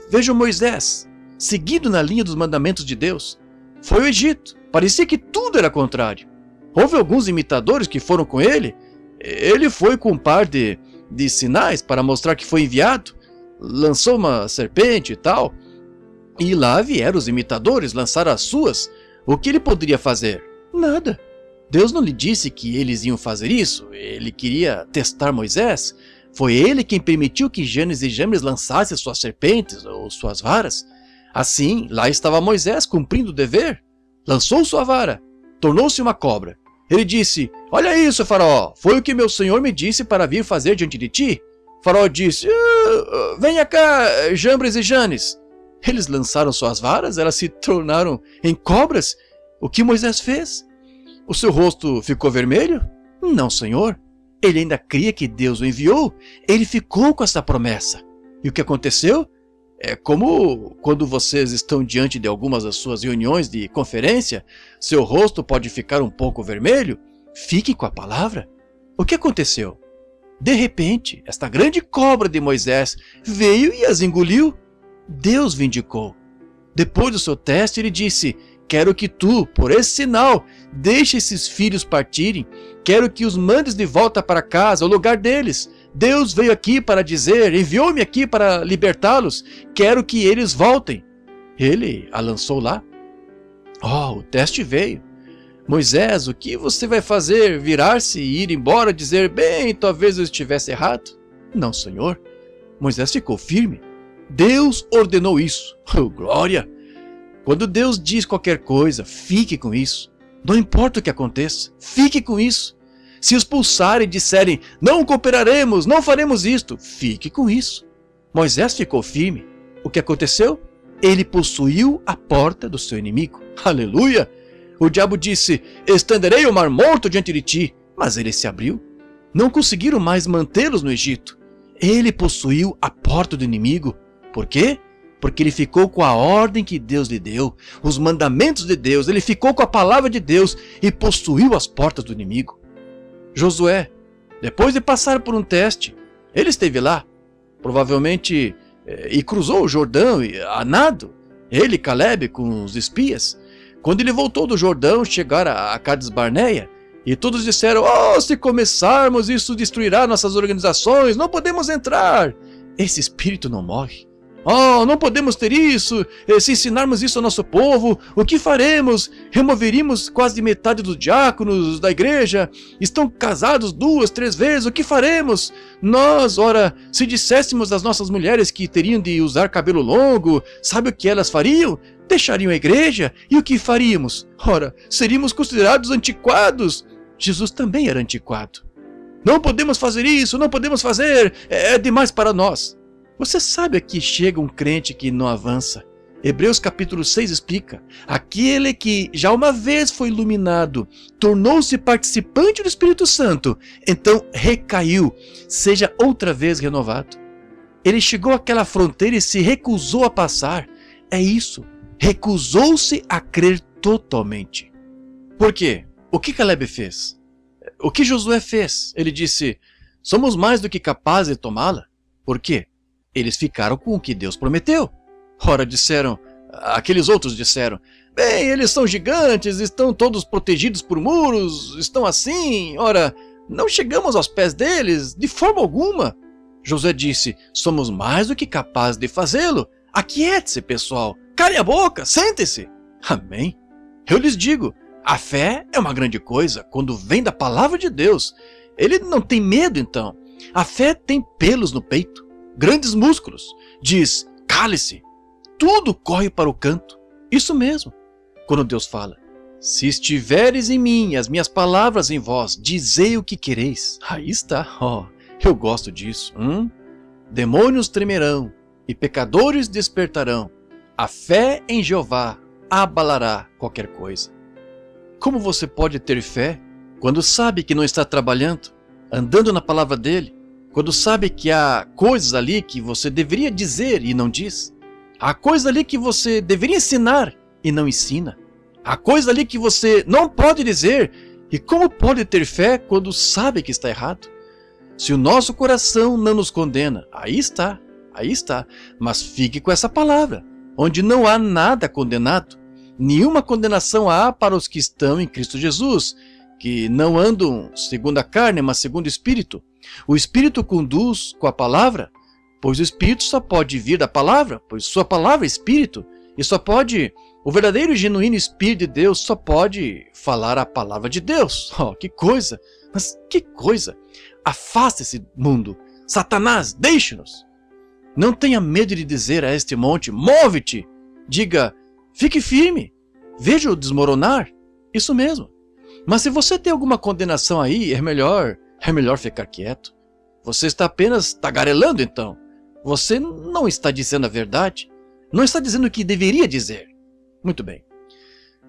[SPEAKER 1] Vejam Moisés. seguido na linha dos mandamentos de Deus. Foi ao Egito. Parecia que tudo era contrário. Houve alguns imitadores que foram com ele. Ele foi com um par de sinais para mostrar que foi enviado. Lançou uma serpente e tal. E lá vieram os imitadores lançar as suas. O que ele poderia fazer? Nada. Deus não lhe disse que eles iam fazer isso. Ele queria testar Moisés. Foi ele quem permitiu que Janes e Jambres lançassem suas serpentes ou suas varas. Assim, lá estava Moisés cumprindo o dever. Lançou sua vara. Tornou-se uma cobra. Ele disse: olha isso, faraó. Foi o que meu senhor me disse para vir fazer diante de ti. Faraó disse: venha cá, Jambres e Janes. Eles lançaram suas varas, elas se tornaram em cobras. O que Moisés fez? O seu rosto ficou vermelho? Não, senhor. Ele ainda cria que Deus o enviou. Ele ficou com essa promessa. E o que aconteceu? É como quando vocês estão diante de algumas das suas reuniões de conferência, seu rosto pode ficar um pouco vermelho. Fique com a palavra. O que aconteceu? De repente, esta grande cobra de Moisés veio e as engoliu. Deus vindicou. Depois do seu teste, ele disse: quero que tu, por esse sinal, deixe esses filhos partirem. Quero que os mandes de volta para casa, ao lugar deles. Deus veio aqui para dizer, enviou-me aqui para libertá-los. Quero que eles voltem. Ele a lançou lá. O teste veio. Moisés, o que você vai fazer? Virar-se e ir embora, dizer, bem, talvez eu estivesse errado? Não, senhor. Moisés ficou firme. Deus ordenou isso. Glória! Quando Deus diz qualquer coisa, fique com isso. Não importa o que aconteça, fique com isso. Se expulsarem e disserem, não cooperaremos, não faremos isto, fique com isso. Moisés ficou firme. O que aconteceu? Ele possuiu a porta do seu inimigo. Aleluia! O diabo disse, estenderei o mar morto diante de ti. Mas ele se abriu. Não conseguiram mais mantê-los no Egito. Ele possuiu a porta do inimigo. Por quê? Porque ele ficou com a ordem que Deus lhe deu, os mandamentos de Deus, ele ficou com a palavra de Deus e possuiu as portas do inimigo. Josué, depois de passar por um teste, ele esteve lá, provavelmente, e cruzou o Jordão a nado, ele e Caleb com os espias. Quando ele voltou do Jordão, chegaram a Cades Barneia, e todos disseram, se começarmos, isso destruirá nossas organizações, não podemos entrar. Esse espírito não morre. Não podemos ter isso, se ensinarmos isso ao nosso povo, o que faremos? Removeríamos quase metade dos diáconos da igreja, estão casados 2, 3 vezes, o que faremos? Nós, se disséssemos às nossas mulheres que teriam de usar cabelo longo, sabe o que elas fariam? Deixariam a igreja, e o que faríamos? Seríamos considerados antiquados. Jesus também era antiquado. Não podemos fazer isso, não podemos fazer, é demais para nós. Você sabe que chega um crente que não avança. Hebreus capítulo 6 explica, aquele que já uma vez foi iluminado, tornou-se participante do Espírito Santo, então recaiu, seja outra vez renovado. Ele chegou àquela fronteira e se recusou a passar. É isso, recusou-se a crer totalmente. Por quê? O que Caleb fez? O que Josué fez? Ele disse, somos mais do que capazes de tomá-la. Por quê? Eles ficaram com o que Deus prometeu. Aqueles outros disseram, bem, eles são gigantes, estão todos protegidos por muros, estão assim, não chegamos aos pés deles, de forma alguma. Josué disse, somos mais do que capazes de fazê-lo. Aquiete-se, pessoal, calem a boca, sentem-se. Amém? Eu lhes digo, a fé é uma grande coisa quando vem da palavra de Deus. Ele não tem medo, então. A fé tem pelos no peito. Grandes músculos, diz, cale-se, tudo corre para o canto. Isso mesmo, quando Deus fala, se estiveres em mim, as minhas palavras em vós, dizei o que quereis. Aí está, eu gosto disso. Demônios tremerão e pecadores despertarão. A fé em Jeová abalará qualquer coisa. Como você pode ter fé quando sabe que não está trabalhando, andando na palavra dele? Quando sabe que há coisas ali que você deveria dizer e não diz. Há coisas ali que você deveria ensinar e não ensina. Há coisas ali que você não pode dizer. E como pode ter fé quando sabe que está errado? Se o nosso coração não nos condena, aí está. Mas fique com essa palavra. onde não há nada condenado. Nenhuma condenação há para os que estão em Cristo Jesus, que não andam segundo a carne, mas segundo o Espírito. O Espírito conduz com a palavra, pois o Espírito só pode vir da palavra, pois sua palavra é Espírito, e o verdadeiro e genuíno Espírito de Deus só pode falar a palavra de Deus. Oh, que coisa! Mas que coisa! Afaste esse mundo! Satanás, deixe-nos! Não tenha medo de dizer a este monte, move-te! Diga, fique firme! Veja-o desmoronar! Isso mesmo! Mas se você tem alguma condenação aí, é melhor ficar quieto. Você está apenas tagarelando então. Você não está dizendo a verdade. Não está dizendo o que deveria dizer. Muito bem.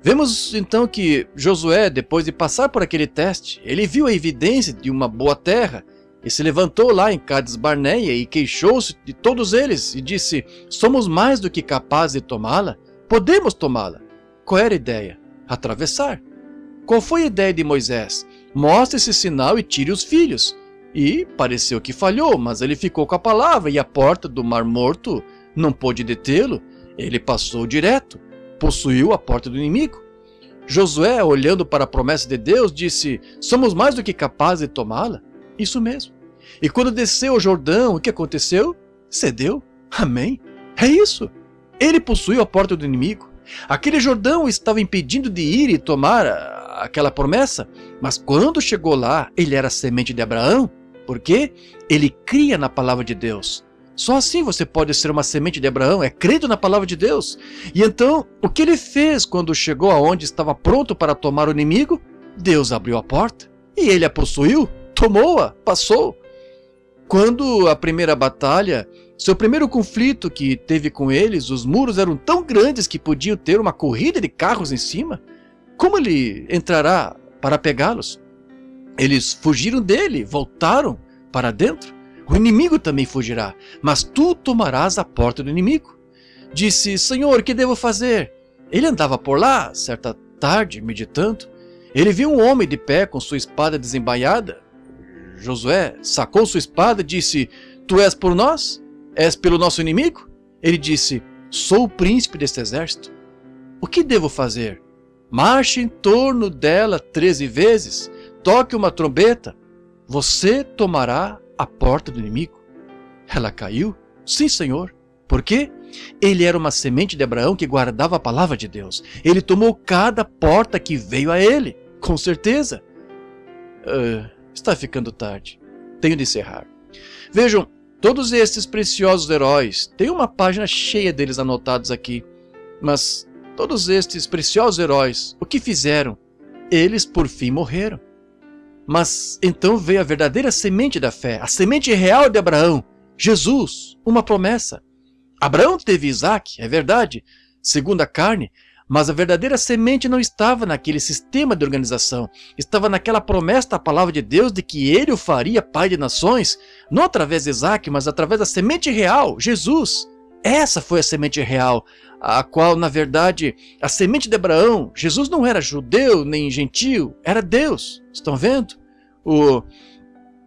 [SPEAKER 1] Vemos então que Josué, depois de passar por aquele teste, ele viu a evidência de uma boa terra e se levantou lá em Cades Barneia e queixou-se de todos eles e disse: somos mais do que capazes de tomá-la, podemos tomá-la. Qual era a ideia? Atravessar. Qual foi a ideia de Moisés? Mostre esse sinal e tire os filhos. E pareceu que falhou, mas ele ficou com a palavra e a porta do Mar Morto não pôde detê-lo. Ele passou direto, possuiu a porta do inimigo. Josué, olhando para a promessa de Deus, disse: somos mais do que capazes de tomá-la. Isso mesmo. E quando desceu o Jordão, o que aconteceu? Cedeu. Amém. É isso. Ele possuiu a porta do inimigo. Aquele Jordão estava impedindo de ir e tomar aquela promessa, mas quando chegou lá, ele era a semente de Abraão, porque ele cria na palavra de Deus. Só assim você pode ser uma semente de Abraão, é crendo na palavra de Deus. E então, o que ele fez quando chegou aonde estava pronto para tomar o inimigo? Deus abriu a porta e ele a possuiu, tomou-a, passou. Quando a primeira batalha, seu primeiro conflito que teve com eles, os muros eram tão grandes que podiam ter uma corrida de carros em cima. Como ele entrará para pegá-los? Eles fugiram dele, voltaram para dentro. O inimigo também fugirá, mas tu tomarás a porta do inimigo. Disse: Senhor, que devo fazer? Ele andava por lá, certa tarde, meditando. Ele viu um homem de pé com sua espada desembainhada. Josué sacou sua espada e disse: tu és por nós? És pelo nosso inimigo? Ele disse: sou o príncipe deste exército. O que devo fazer? Marche em torno dela 13 vezes, toque uma trombeta, você tomará a porta do inimigo. Ela caiu? Sim, Senhor. Por quê? Ele era uma semente de Abraão que guardava a palavra de Deus. Ele tomou cada porta que veio a ele, com certeza. Está ficando tarde. Tenho de encerrar. Vejam, todos estes preciosos heróis, tem uma página cheia deles anotados aqui, mas todos estes preciosos heróis, o que fizeram? Eles por fim morreram. Mas então veio a verdadeira semente da fé, a semente real de Abraão, Jesus, uma promessa. Abraão teve Isaac, é verdade, segundo a carne, mas a verdadeira semente não estava naquele sistema de organização, estava naquela promessa da palavra de Deus de que ele o faria pai de nações, não através de Isaac, mas através da semente real, Jesus. Essa foi a semente real, a qual, na verdade, a semente de Abraão, Jesus não era judeu nem gentio, era Deus. Estão vendo?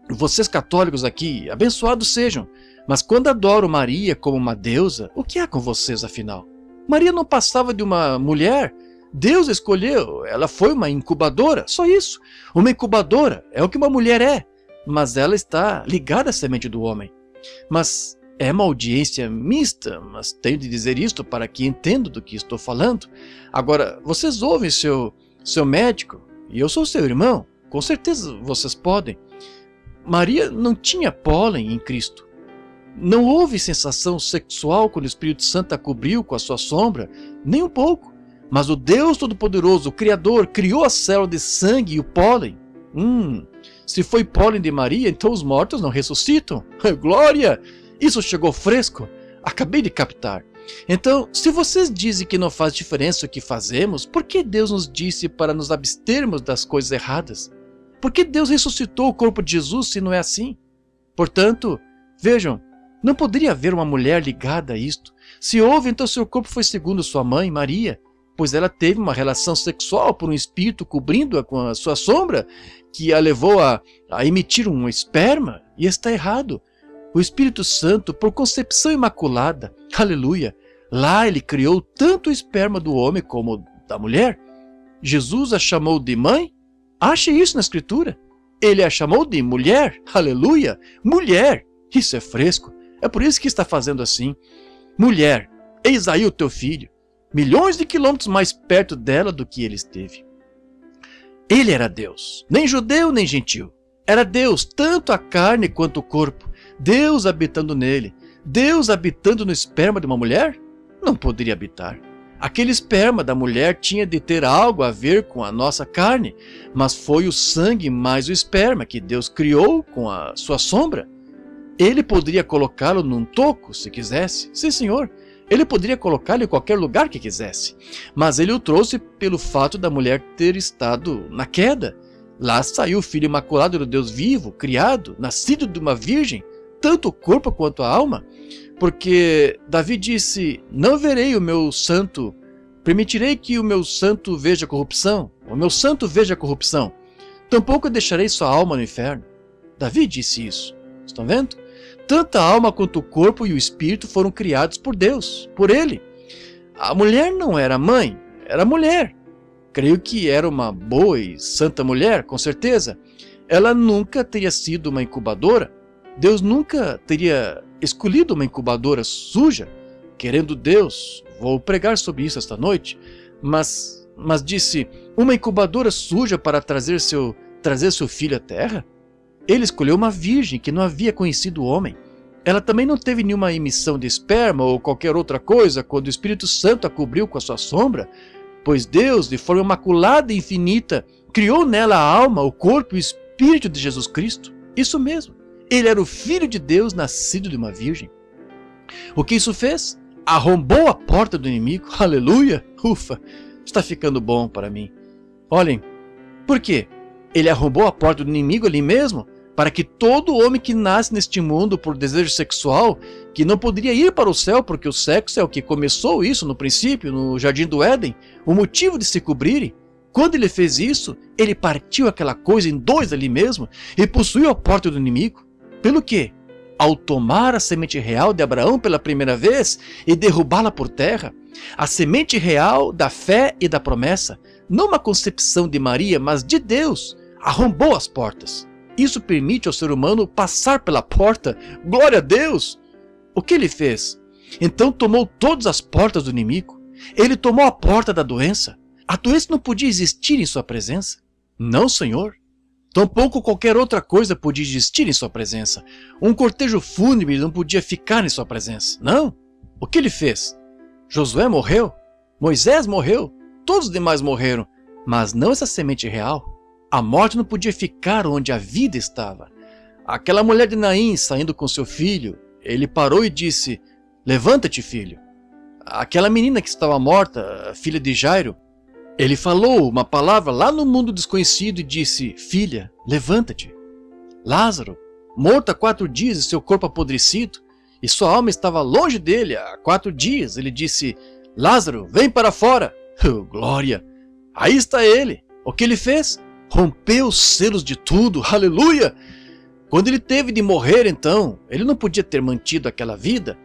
[SPEAKER 1] Vocês católicos aqui, abençoados sejam, mas quando adoram Maria como uma deusa, o que há com vocês afinal? Maria não passava de uma mulher. Deus escolheu, ela foi uma incubadora, só isso. Uma incubadora é o que uma mulher é, mas ela está ligada à semente do homem. Mas é uma audiência mista, mas tenho de dizer isto para que entendam do que estou falando. Agora, vocês ouvem seu médico, e eu sou seu irmão, com certeza vocês podem. Maria não tinha pólen em Cristo. Não houve sensação sexual quando o Espírito Santo a cobriu com a sua sombra, nem um pouco. Mas o Deus Todo-Poderoso, o Criador, criou a célula de sangue e o pólen. Se foi pólen de Maria, então os mortos não ressuscitam. Glória! Isso chegou fresco. Acabei de captar. Então, se vocês dizem que não faz diferença o que fazemos, por que Deus nos disse para nos abstermos das coisas erradas? Por que Deus ressuscitou o corpo de Jesus se não é assim? Portanto, vejam, não poderia haver uma mulher ligada a isto. Se houve, então seu corpo foi segundo sua mãe, Maria, pois ela teve uma relação sexual por um espírito cobrindo-a com a sua sombra, que a levou a emitir um esperma, e está errado. O Espírito Santo, por concepção imaculada, aleluia, Lá ele criou tanto o esperma do homem como da mulher. Jesus a chamou de mãe? Ache isso na Escritura. Ele a chamou de mulher. Aleluia! Mulher! Isso é fresco. É por isso que está fazendo assim. Mulher, eis aí o teu filho. Milhões de quilômetros mais perto dela do que ele esteve. Ele era Deus, nem judeu nem gentil. Era Deus, tanto a carne quanto o corpo. Deus habitando nele. Deus habitando no esperma de uma mulher? Não poderia habitar. Aquele esperma da mulher tinha de ter algo a ver com a nossa carne, mas foi o sangue mais o esperma que Deus criou com a sua sombra. Ele poderia colocá-lo num toco, se quisesse. Sim, senhor. Ele poderia colocá-lo em qualquer lugar que quisesse. Mas ele o trouxe pelo fato da mulher ter estado na queda. Lá saiu o Filho Imaculado do Deus vivo, criado, nascido de uma virgem, tanto o corpo quanto a alma. Porque Davi disse, não verei o meu santo, permitirei que o meu santo veja corrupção, o meu santo veja corrupção. Tampouco deixarei sua alma no inferno. Davi disse isso. Estão vendo? Tanto a alma quanto o corpo e o espírito foram criados por Deus, por Ele. A mulher não era mãe, era mulher. Creio que era uma boa e santa mulher, com certeza. Ela nunca teria sido uma incubadora. Deus nunca teria escolhido uma incubadora suja. Querendo Deus, vou pregar sobre isso esta noite, mas disse, uma incubadora suja para trazer seu filho à terra? Ele escolheu uma virgem que não havia conhecido o homem. Ela também não teve nenhuma emissão de esperma ou qualquer outra coisa quando o Espírito Santo a cobriu com a sua sombra, pois Deus, de forma imaculada e infinita, criou nela a alma, o corpo e o espírito de Jesus Cristo. Isso mesmo. Ele era o Filho de Deus nascido de uma virgem. O que isso fez? Arrombou a porta do inimigo. Aleluia! Ufa! Está ficando bom para mim. Olhem, por quê? Ele arrombou a porta do inimigo ali mesmo, para que todo homem que nasce neste mundo por desejo sexual, que não poderia ir para o céu, porque o sexo é o que começou isso no princípio, no Jardim do Éden, o motivo de se cobrirem. Quando ele fez isso, ele partiu aquela coisa em dois ali mesmo e possuiu a porta do inimigo. Pelo quê? Ao tomar a semente real de Abraão pela primeira vez e derrubá-la por terra, a semente real da fé e da promessa, não uma concepção de Maria, mas de Deus, arrombou as portas. Isso permite ao ser humano passar pela porta. Glória a Deus! O que ele fez? Então tomou todas as portas do inimigo. Ele tomou a porta da doença. A doença não podia existir em sua presença. Não, Senhor. Tampouco qualquer outra coisa podia existir em sua presença. Um cortejo fúnebre não podia ficar em sua presença. Não. O que ele fez? Josué morreu. Moisés morreu. Todos os demais morreram. Mas não essa semente real. A morte não podia ficar onde a vida estava. Aquela mulher de Naim saindo com seu filho, ele parou e disse, levanta-te, filho. Aquela menina que estava morta, a filha de Jairo, ele falou uma palavra lá no mundo desconhecido e disse, filha, levanta-te. Lázaro, morto há 4 dias e seu corpo apodrecido, e sua alma estava longe dele há 4 dias. Ele disse, Lázaro, vem para fora. Oh, glória! Aí está ele. O que ele fez? Rompeu os selos de tudo, aleluia! Quando ele teve de morrer então, ele não podia ter mantido aquela vida,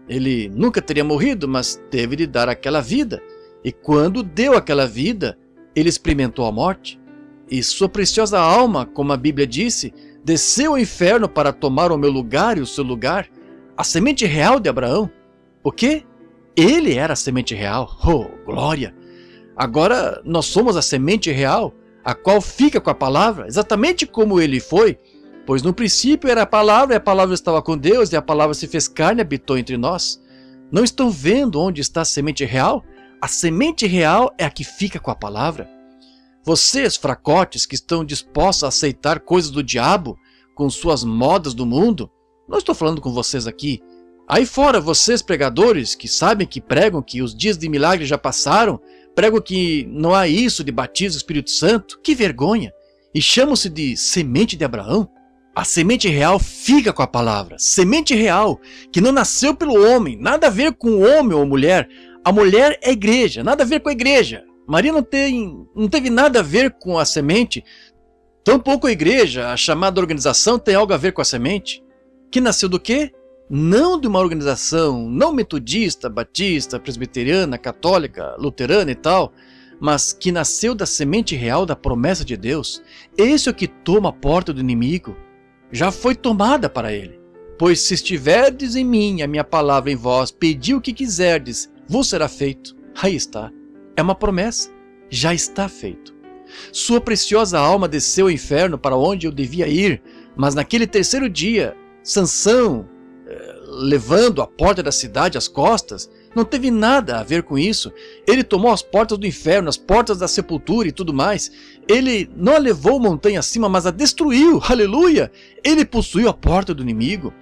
[SPEAKER 1] ele nunca teria morrido, mas teve de dar aquela vida, e quando deu aquela vida, ele experimentou a morte, e sua preciosa alma, como a Bíblia disse, desceu ao inferno para tomar o meu lugar e o seu lugar, a semente real de Abraão. O quê? Ele era a semente real, oh, glória! Agora nós somos a semente real, a qual fica com a palavra, exatamente como ele foi, pois no princípio era a palavra, e a palavra estava com Deus, e a palavra se fez carne e habitou entre nós. Não estão vendo onde está a semente real? A semente real é a que fica com a palavra. Vocês, fracotes, que estão dispostos a aceitar coisas do diabo, com suas modas do mundo, não estou falando com vocês aqui. Aí fora, vocês pregadores, que sabem que pregam que os dias de milagre já passaram, pregam que não há isso de batismo do Espírito Santo, que vergonha! E chamam-se de semente de Abraão? A semente real fica com a palavra. Semente real, que não nasceu pelo homem, nada a ver com homem ou mulher. A mulher é a igreja, nada a ver com a igreja. Maria não teve nada a ver com a semente. Tampouco a igreja, a chamada organização, tem algo a ver com a semente. Que nasceu do quê? não de uma organização, não metodista, batista, presbiteriana, católica, luterana e tal, mas que nasceu da semente real da promessa de Deus. Esse é o que toma a porta do inimigo. Já foi tomada para ele. Pois se estiverdes em mim, a minha palavra em vós, pedi o que quiserdes, vos será feito. Aí está. É uma promessa. Já está feito. Sua preciosa alma desceu ao inferno para onde eu devia ir, mas naquele terceiro dia, Sansão, levando a porta da cidade às costas, não teve nada a ver com isso. Ele tomou as portas do inferno, as portas da sepultura e tudo mais. Ele não a levou montanha acima, mas a destruiu. Aleluia! Ele possuiu a porta do inimigo.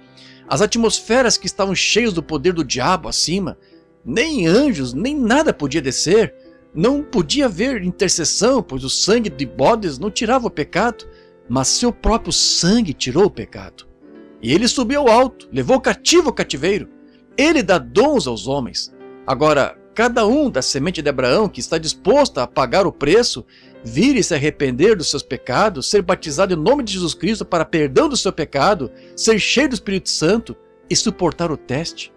[SPEAKER 1] As atmosferas que estavam cheias do poder do diabo acima, nem anjos, nem nada podia descer. Não podia haver intercessão, pois o sangue de bodes não tirava o pecado, mas seu próprio sangue tirou o pecado. E ele subiu ao alto, levou cativo o cativeiro. Ele dá dons aos homens. Agora, cada um da semente de Abraão que está disposto a pagar o preço, vir e se arrepender dos seus pecados, ser batizado em nome de Jesus Cristo para perdão do seu pecado, ser cheio do Espírito Santo e suportar o teste.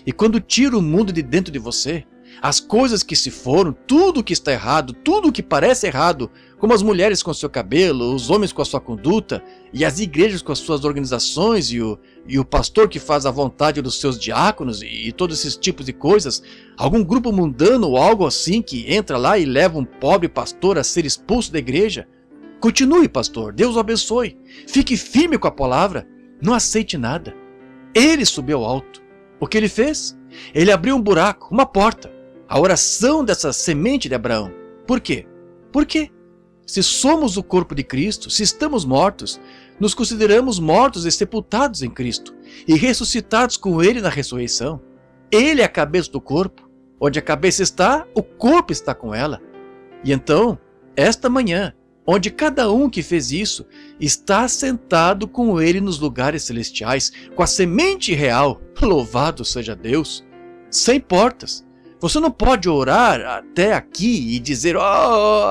[SPEAKER 1] E quando tira o mundo de dentro de você, as coisas que se foram, tudo que está errado, tudo que parece errado, como as mulheres com seu cabelo, os homens com a sua conduta, e as igrejas com as suas organizações, e o pastor que faz a vontade dos seus diáconos, e todos esses tipos de coisas, algum grupo mundano ou algo assim que entra lá e leva um pobre pastor a ser expulso da igreja. Continue, pastor, Deus o abençoe. Fique firme com a palavra, não aceite nada. Ele subiu ao alto. O que ele fez? Ele abriu um buraco, uma porta. A oração dessa semente de Abraão. Por quê? Por quê? Se somos o corpo de Cristo, se estamos mortos, nos consideramos mortos e sepultados em Cristo e ressuscitados com Ele na ressurreição. Ele é a cabeça do corpo. Onde a cabeça está, o corpo está com ela. E então, esta manhã, onde cada um que fez isso está sentado com Ele nos lugares celestiais, com a semente real, louvado seja Deus, sem portas. Você não pode orar até aqui e dizer,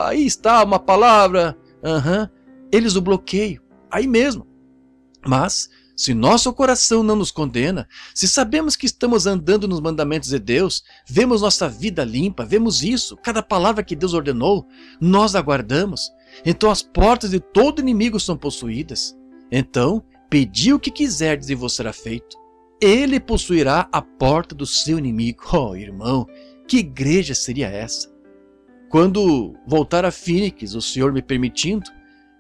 [SPEAKER 1] aí está uma palavra. Eles o bloqueiam, aí mesmo. Mas, se nosso coração não nos condena, se sabemos que estamos andando nos mandamentos de Deus, vemos nossa vida limpa, vemos isso, cada palavra que Deus ordenou, nós aguardamos. Então as portas de todo inimigo são possuídas. Então, pedi o que quiserdes e vos será feito. Ele possuirá a porta do seu inimigo. Oh, irmão, que igreja seria essa? Quando voltar a Phoenix, o Senhor me permitindo,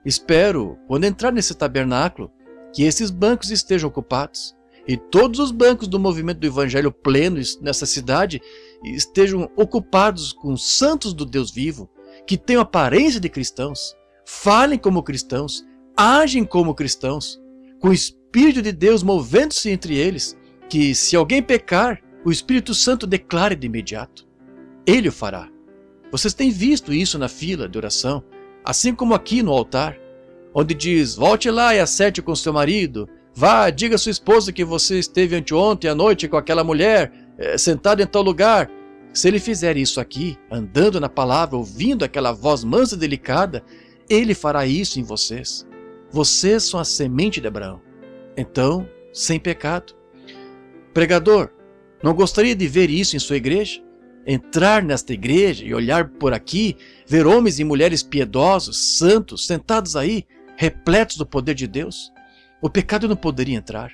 [SPEAKER 1] espero, quando entrar nesse tabernáculo, que esses bancos estejam ocupados e todos os bancos do movimento do Evangelho pleno nessa cidade estejam ocupados com santos do Deus vivo, que tenham aparência de cristãos, falem como cristãos, agem como cristãos, com o Espírito de Deus movendo-se entre eles, que se alguém pecar, o Espírito Santo declare de imediato. Ele o fará. Vocês têm visto isso na fila de oração, assim como aqui no altar, onde diz, volte lá e acerte com seu marido, vá, diga à sua esposa que você esteve anteontem à noite com aquela mulher, sentado em tal lugar. Se ele fizer isso aqui, andando na palavra, ouvindo aquela voz mansa e delicada, ele fará isso em vocês. Vocês são a semente de Abraão. Então, sem pecado. Pregador, não gostaria de ver isso em sua igreja? Entrar nesta igreja e olhar por aqui, ver homens e mulheres piedosos, santos, sentados aí, repletos do poder de Deus? O pecado não poderia entrar.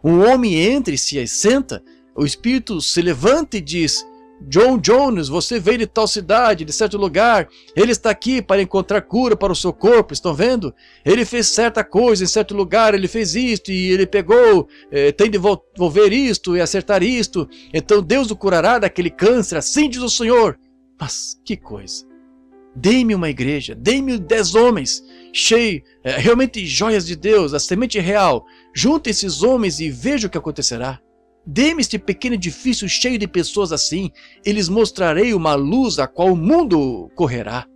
[SPEAKER 1] Um homem entra e se senta, o Espírito se levanta e diz, John Jones, você veio de tal cidade, de certo lugar, ele está aqui para encontrar cura para o seu corpo, estão vendo? Ele fez certa coisa em certo lugar, ele fez isto e ele pegou, tem de devolver isto e acertar isto, então Deus o curará daquele câncer, assim diz o Senhor. Mas que coisa! Dê-me uma igreja, dê-me 10 homens, cheio, realmente joias de Deus, a semente real, junte esses homens e veja o que acontecerá. Dê-me este pequeno edifício cheio de pessoas assim, e lhes mostrarei uma luz a qual o mundo correrá.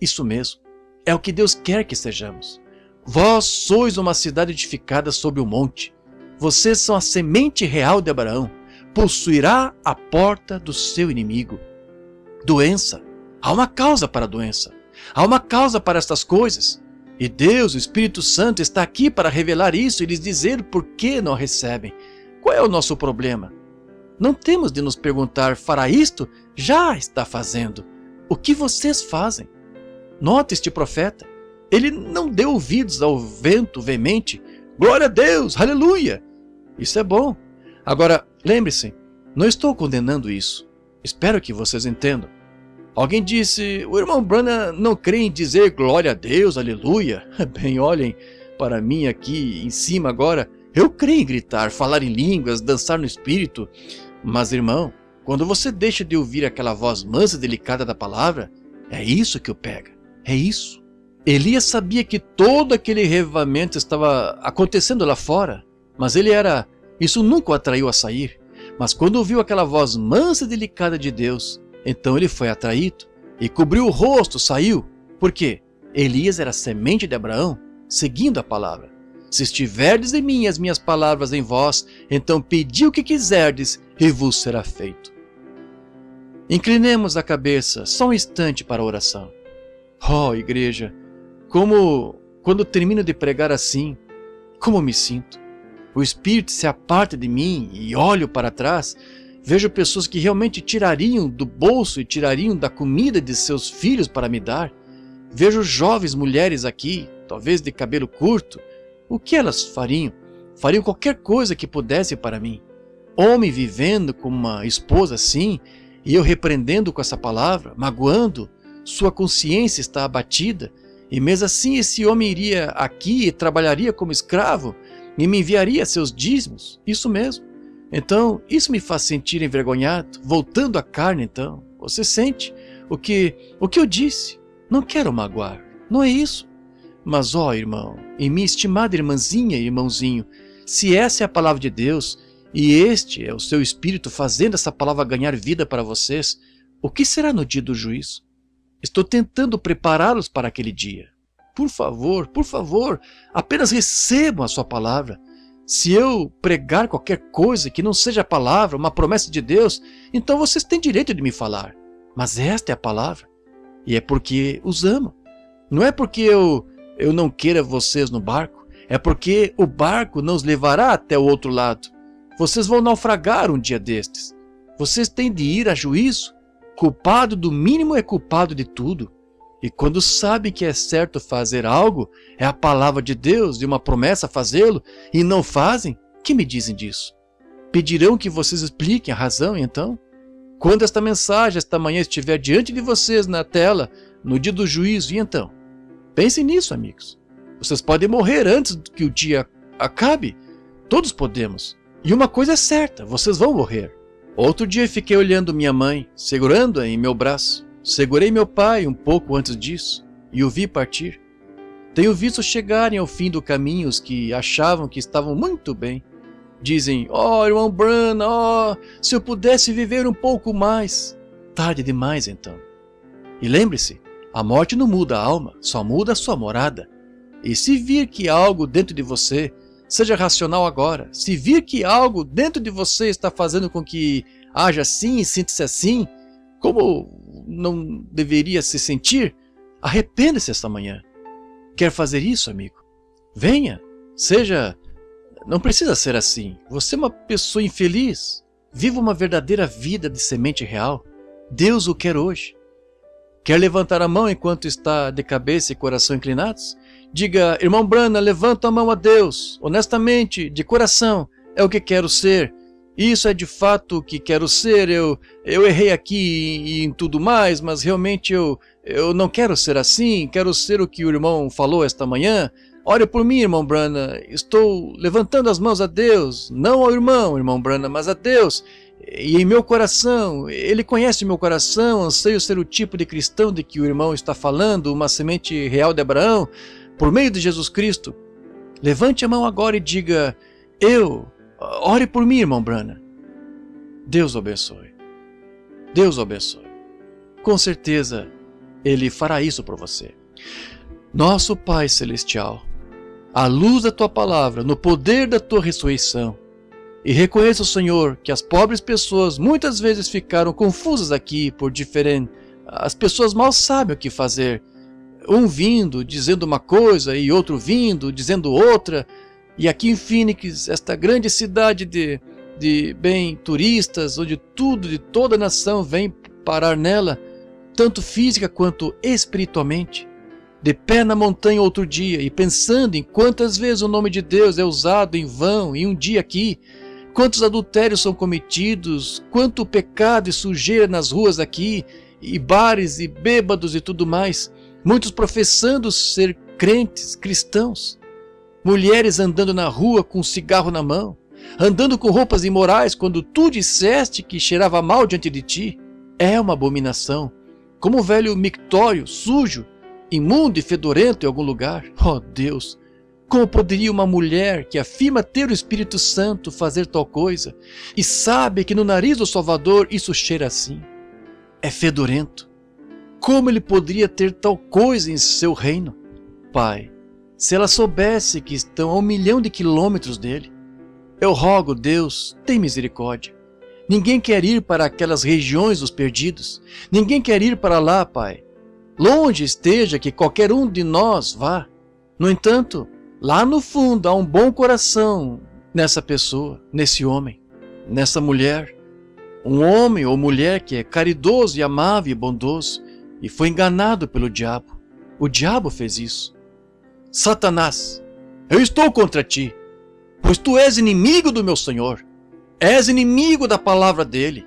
[SPEAKER 1] Isso mesmo, é o que Deus quer que sejamos. Vós sois uma cidade edificada sobre o monte. Vocês são a semente real de Abraão. Possuirá a porta do seu inimigo. Doença. Há uma causa para a doença. Há uma causa para estas coisas. E Deus, o Espírito Santo, está aqui para revelar isso e lhes dizer por que não recebem. Qual qual é o nosso problema? Não temos de nos perguntar, fará isto? Já está fazendo. O que vocês fazem? Note este profeta. Ele não deu ouvidos ao vento veemente. Glória a Deus, aleluia! Isso é bom. Agora, lembre-se, não estou condenando isso. Espero que vocês entendam. Alguém disse, o irmão Branham não crê em dizer glória a Deus, aleluia. Bem, olhem para mim aqui em cima agora. Eu creio em gritar, falar em línguas, dançar no espírito. Mas, irmão, quando você deixa de ouvir aquela voz mansa e delicada da palavra, é isso que o pega. É isso. Elias sabia que todo aquele revivamento estava acontecendo lá fora, mas isso nunca o atraiu a sair. Mas quando ouviu aquela voz mansa e delicada de Deus, então ele foi atraído e cobriu o rosto, saiu. Por quê? Elias era semente de Abraão, seguindo a palavra. Se estiverdes em mim e as minhas palavras em vós, então pedi o que quiserdes e vos será feito. Inclinemos a cabeça só um instante para a oração. Oh, igreja, quando termino de pregar assim, como me sinto? O Espírito se aparta de mim e olho para trás, vejo pessoas que realmente tirariam do bolso e tirariam da comida de seus filhos para me dar. Vejo jovens mulheres aqui, talvez de cabelo curto. O que elas fariam? Fariam qualquer coisa que pudesse para mim. Homem vivendo com uma esposa assim, e eu repreendendo com essa palavra, magoando, sua consciência está abatida, e mesmo assim esse homem iria aqui e trabalharia como escravo, e me enviaria seus dízimos, isso mesmo. Então, isso me faz sentir envergonhado, voltando à carne então. Você sente o que eu disse? Não quero magoar, não é isso. Mas, ó irmão, e minha estimada irmãzinha e irmãozinho, se essa é a palavra de Deus, e este é o seu Espírito fazendo essa palavra ganhar vida para vocês, o que será no dia do juízo? Estou tentando prepará-los para aquele dia. Por favor, apenas recebam a sua palavra. Se eu pregar qualquer coisa que não seja a palavra, uma promessa de Deus, então vocês têm direito de me falar. Mas esta é a palavra. E é porque os amo. Não é porque eu não queira vocês no barco. É porque o barco não os levará até o outro lado. Vocês vão naufragar um dia destes. Vocês têm de ir a juízo. Culpado do mínimo é culpado de tudo. E quando sabem que é certo fazer algo, é a palavra de Deus e uma promessa fazê-lo, e não fazem, que me dizem disso? Pedirão que vocês expliquem a razão, então? Quando esta mensagem, esta manhã, estiver diante de vocês na tela, no dia do juízo, e então? Pensem nisso, amigos. Vocês podem morrer antes que o dia acabe. Todos podemos. E uma coisa é certa, vocês vão morrer. Outro dia fiquei olhando minha mãe, segurando-a em meu braço. Segurei meu pai um pouco antes disso e o vi partir. Tenho visto chegarem ao fim do caminho os que achavam que estavam muito bem. Dizem, irmão Branham, se eu pudesse viver um pouco mais. Tarde demais então. E lembre-se, a morte não muda a alma, só muda a sua morada. E se vir que algo dentro de você, seja racional agora, se vir que algo dentro de você está fazendo com que haja assim e sinta-se assim, como não deveria se sentir, arrependa-se esta manhã. Quer fazer isso, amigo? Venha, não precisa ser assim. Você é uma pessoa infeliz. Viva uma verdadeira vida de semente real. Deus o quer hoje. Quer levantar a mão enquanto está de cabeça e coração inclinados? Diga, irmão Branham, levanta a mão a Deus, honestamente, de coração, é o que quero ser. Isso é de fato o que quero ser, eu errei aqui e em tudo mais, mas realmente eu não quero ser assim, quero ser o que o irmão falou esta manhã. Ore por mim, irmão Branham, estou levantando as mãos a Deus, não ao irmão Branham, mas a Deus. E em meu coração, Ele conhece meu coração, anseio ser o tipo de cristão de que o irmão está falando, uma semente real de Abraão, por meio de Jesus Cristo. Levante a mão agora e diga, ore por mim, irmão Branham. Deus o abençoe. Deus o abençoe. Com certeza, Ele fará isso por você. Nosso Pai Celestial, à luz da Tua Palavra, no poder da Tua ressurreição, e reconheço, Senhor, que as pobres pessoas muitas vezes ficaram confusas aqui por as pessoas mal sabem o que fazer. Um vindo, dizendo uma coisa, e outro vindo, dizendo outra. E aqui em Phoenix, esta grande cidade de, turistas, onde tudo de toda a nação vem parar nela, tanto física quanto espiritualmente. De pé na montanha outro dia e pensando em quantas vezes o nome de Deus é usado em vão em um dia aqui, quantos adultérios são cometidos, quanto pecado e sujeira nas ruas aqui, e bares e bêbados e tudo mais, muitos professando ser crentes, cristãos, mulheres andando na rua com um cigarro na mão, andando com roupas imorais quando tu disseste que cheirava mal diante de ti. É uma abominação, como o velho mictório, sujo, imundo e fedorento em algum lugar. Oh Deus, como poderia uma mulher que afirma ter o Espírito Santo fazer tal coisa e sabe que no nariz do Salvador isso cheira assim? É fedorento. Como ele poderia ter tal coisa em seu reino? Pai, se ela soubesse que estão a 1 milhão de quilômetros dele, eu rogo, Deus, tem misericórdia. Ninguém quer ir para aquelas regiões dos perdidos. Ninguém quer ir para lá, Pai. Longe esteja que qualquer um de nós vá. No entanto, lá no fundo há um bom coração nessa pessoa, nesse homem, nessa mulher. Um homem ou mulher que é caridoso e amável e bondoso e foi enganado pelo diabo. O diabo fez isso. Satanás, eu estou contra ti, pois tu és inimigo do meu Senhor. És inimigo da palavra dele.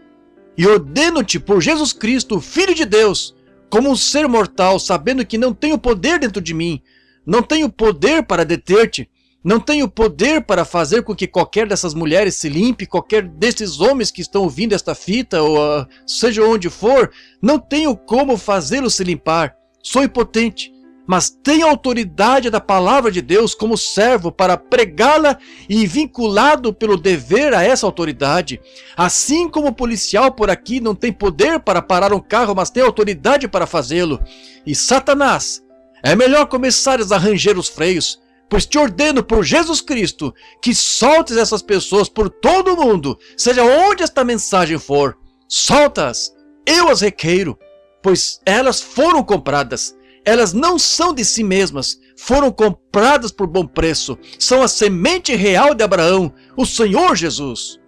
[SPEAKER 1] E ordeno-te por Jesus Cristo, Filho de Deus, como um ser mortal, sabendo que não tenho poder dentro de mim, não tenho poder para deter-te, não tenho poder para fazer com que qualquer dessas mulheres se limpe, qualquer desses homens que estão ouvindo esta fita, ou seja onde for, não tenho como fazê-los se limpar. Sou impotente, mas tenho autoridade da palavra de Deus como servo para pregá-la e vinculado pelo dever a essa autoridade. Assim como o policial por aqui não tem poder para parar um carro, mas tem autoridade para fazê-lo. E Satanás, é melhor começares a ranger os freios, pois te ordeno por Jesus Cristo que soltes essas pessoas por todo o mundo, seja onde esta mensagem for. Solta-as, eu as requeiro, pois elas foram compradas. Elas não são de si mesmas, foram compradas por bom preço. São a semente real de Abraão, o Senhor Jesus.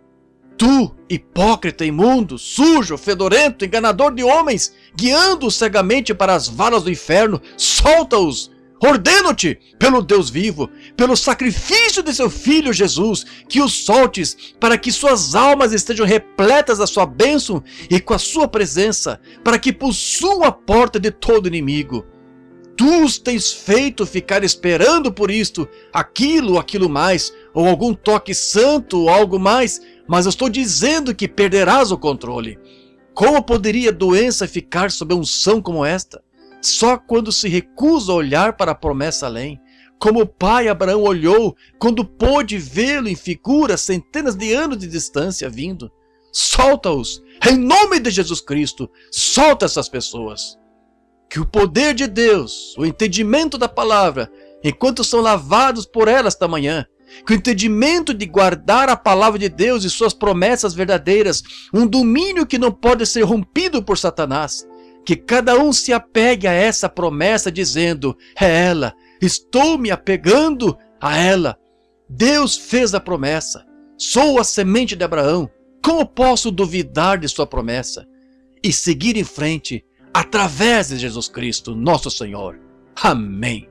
[SPEAKER 1] Tu, hipócrita, imundo, sujo, fedorento, enganador de homens, guiando-os cegamente para as valas do inferno, solta-os. Ordeno-te, pelo Deus vivo, pelo sacrifício de seu Filho Jesus, que os soltes, para que suas almas estejam repletas da sua bênção e com a sua presença, para que possuam a porta de todo inimigo. Tu os tens feito ficar esperando por isto, aquilo mais, ou algum toque santo ou algo mais, mas eu estou dizendo que perderás o controle. Como poderia a doença ficar sob uma unção como esta? Só quando se recusa a olhar para a promessa além, como o pai Abraão olhou quando pôde vê-lo em figura centenas de anos de distância vindo. Solta-os, em nome de Jesus Cristo, solta essas pessoas. Que o poder de Deus, o entendimento da palavra, enquanto são lavados por ela esta manhã, que o entendimento de guardar a palavra de Deus e suas promessas verdadeiras, um domínio que não pode ser rompido por Satanás, que cada um se apegue a essa promessa dizendo, é ela, estou me apegando a ela. Deus fez a promessa, sou a semente de Abraão, como posso duvidar de sua promessa? E seguir em frente, através de Jesus Cristo, nosso Senhor. Amém.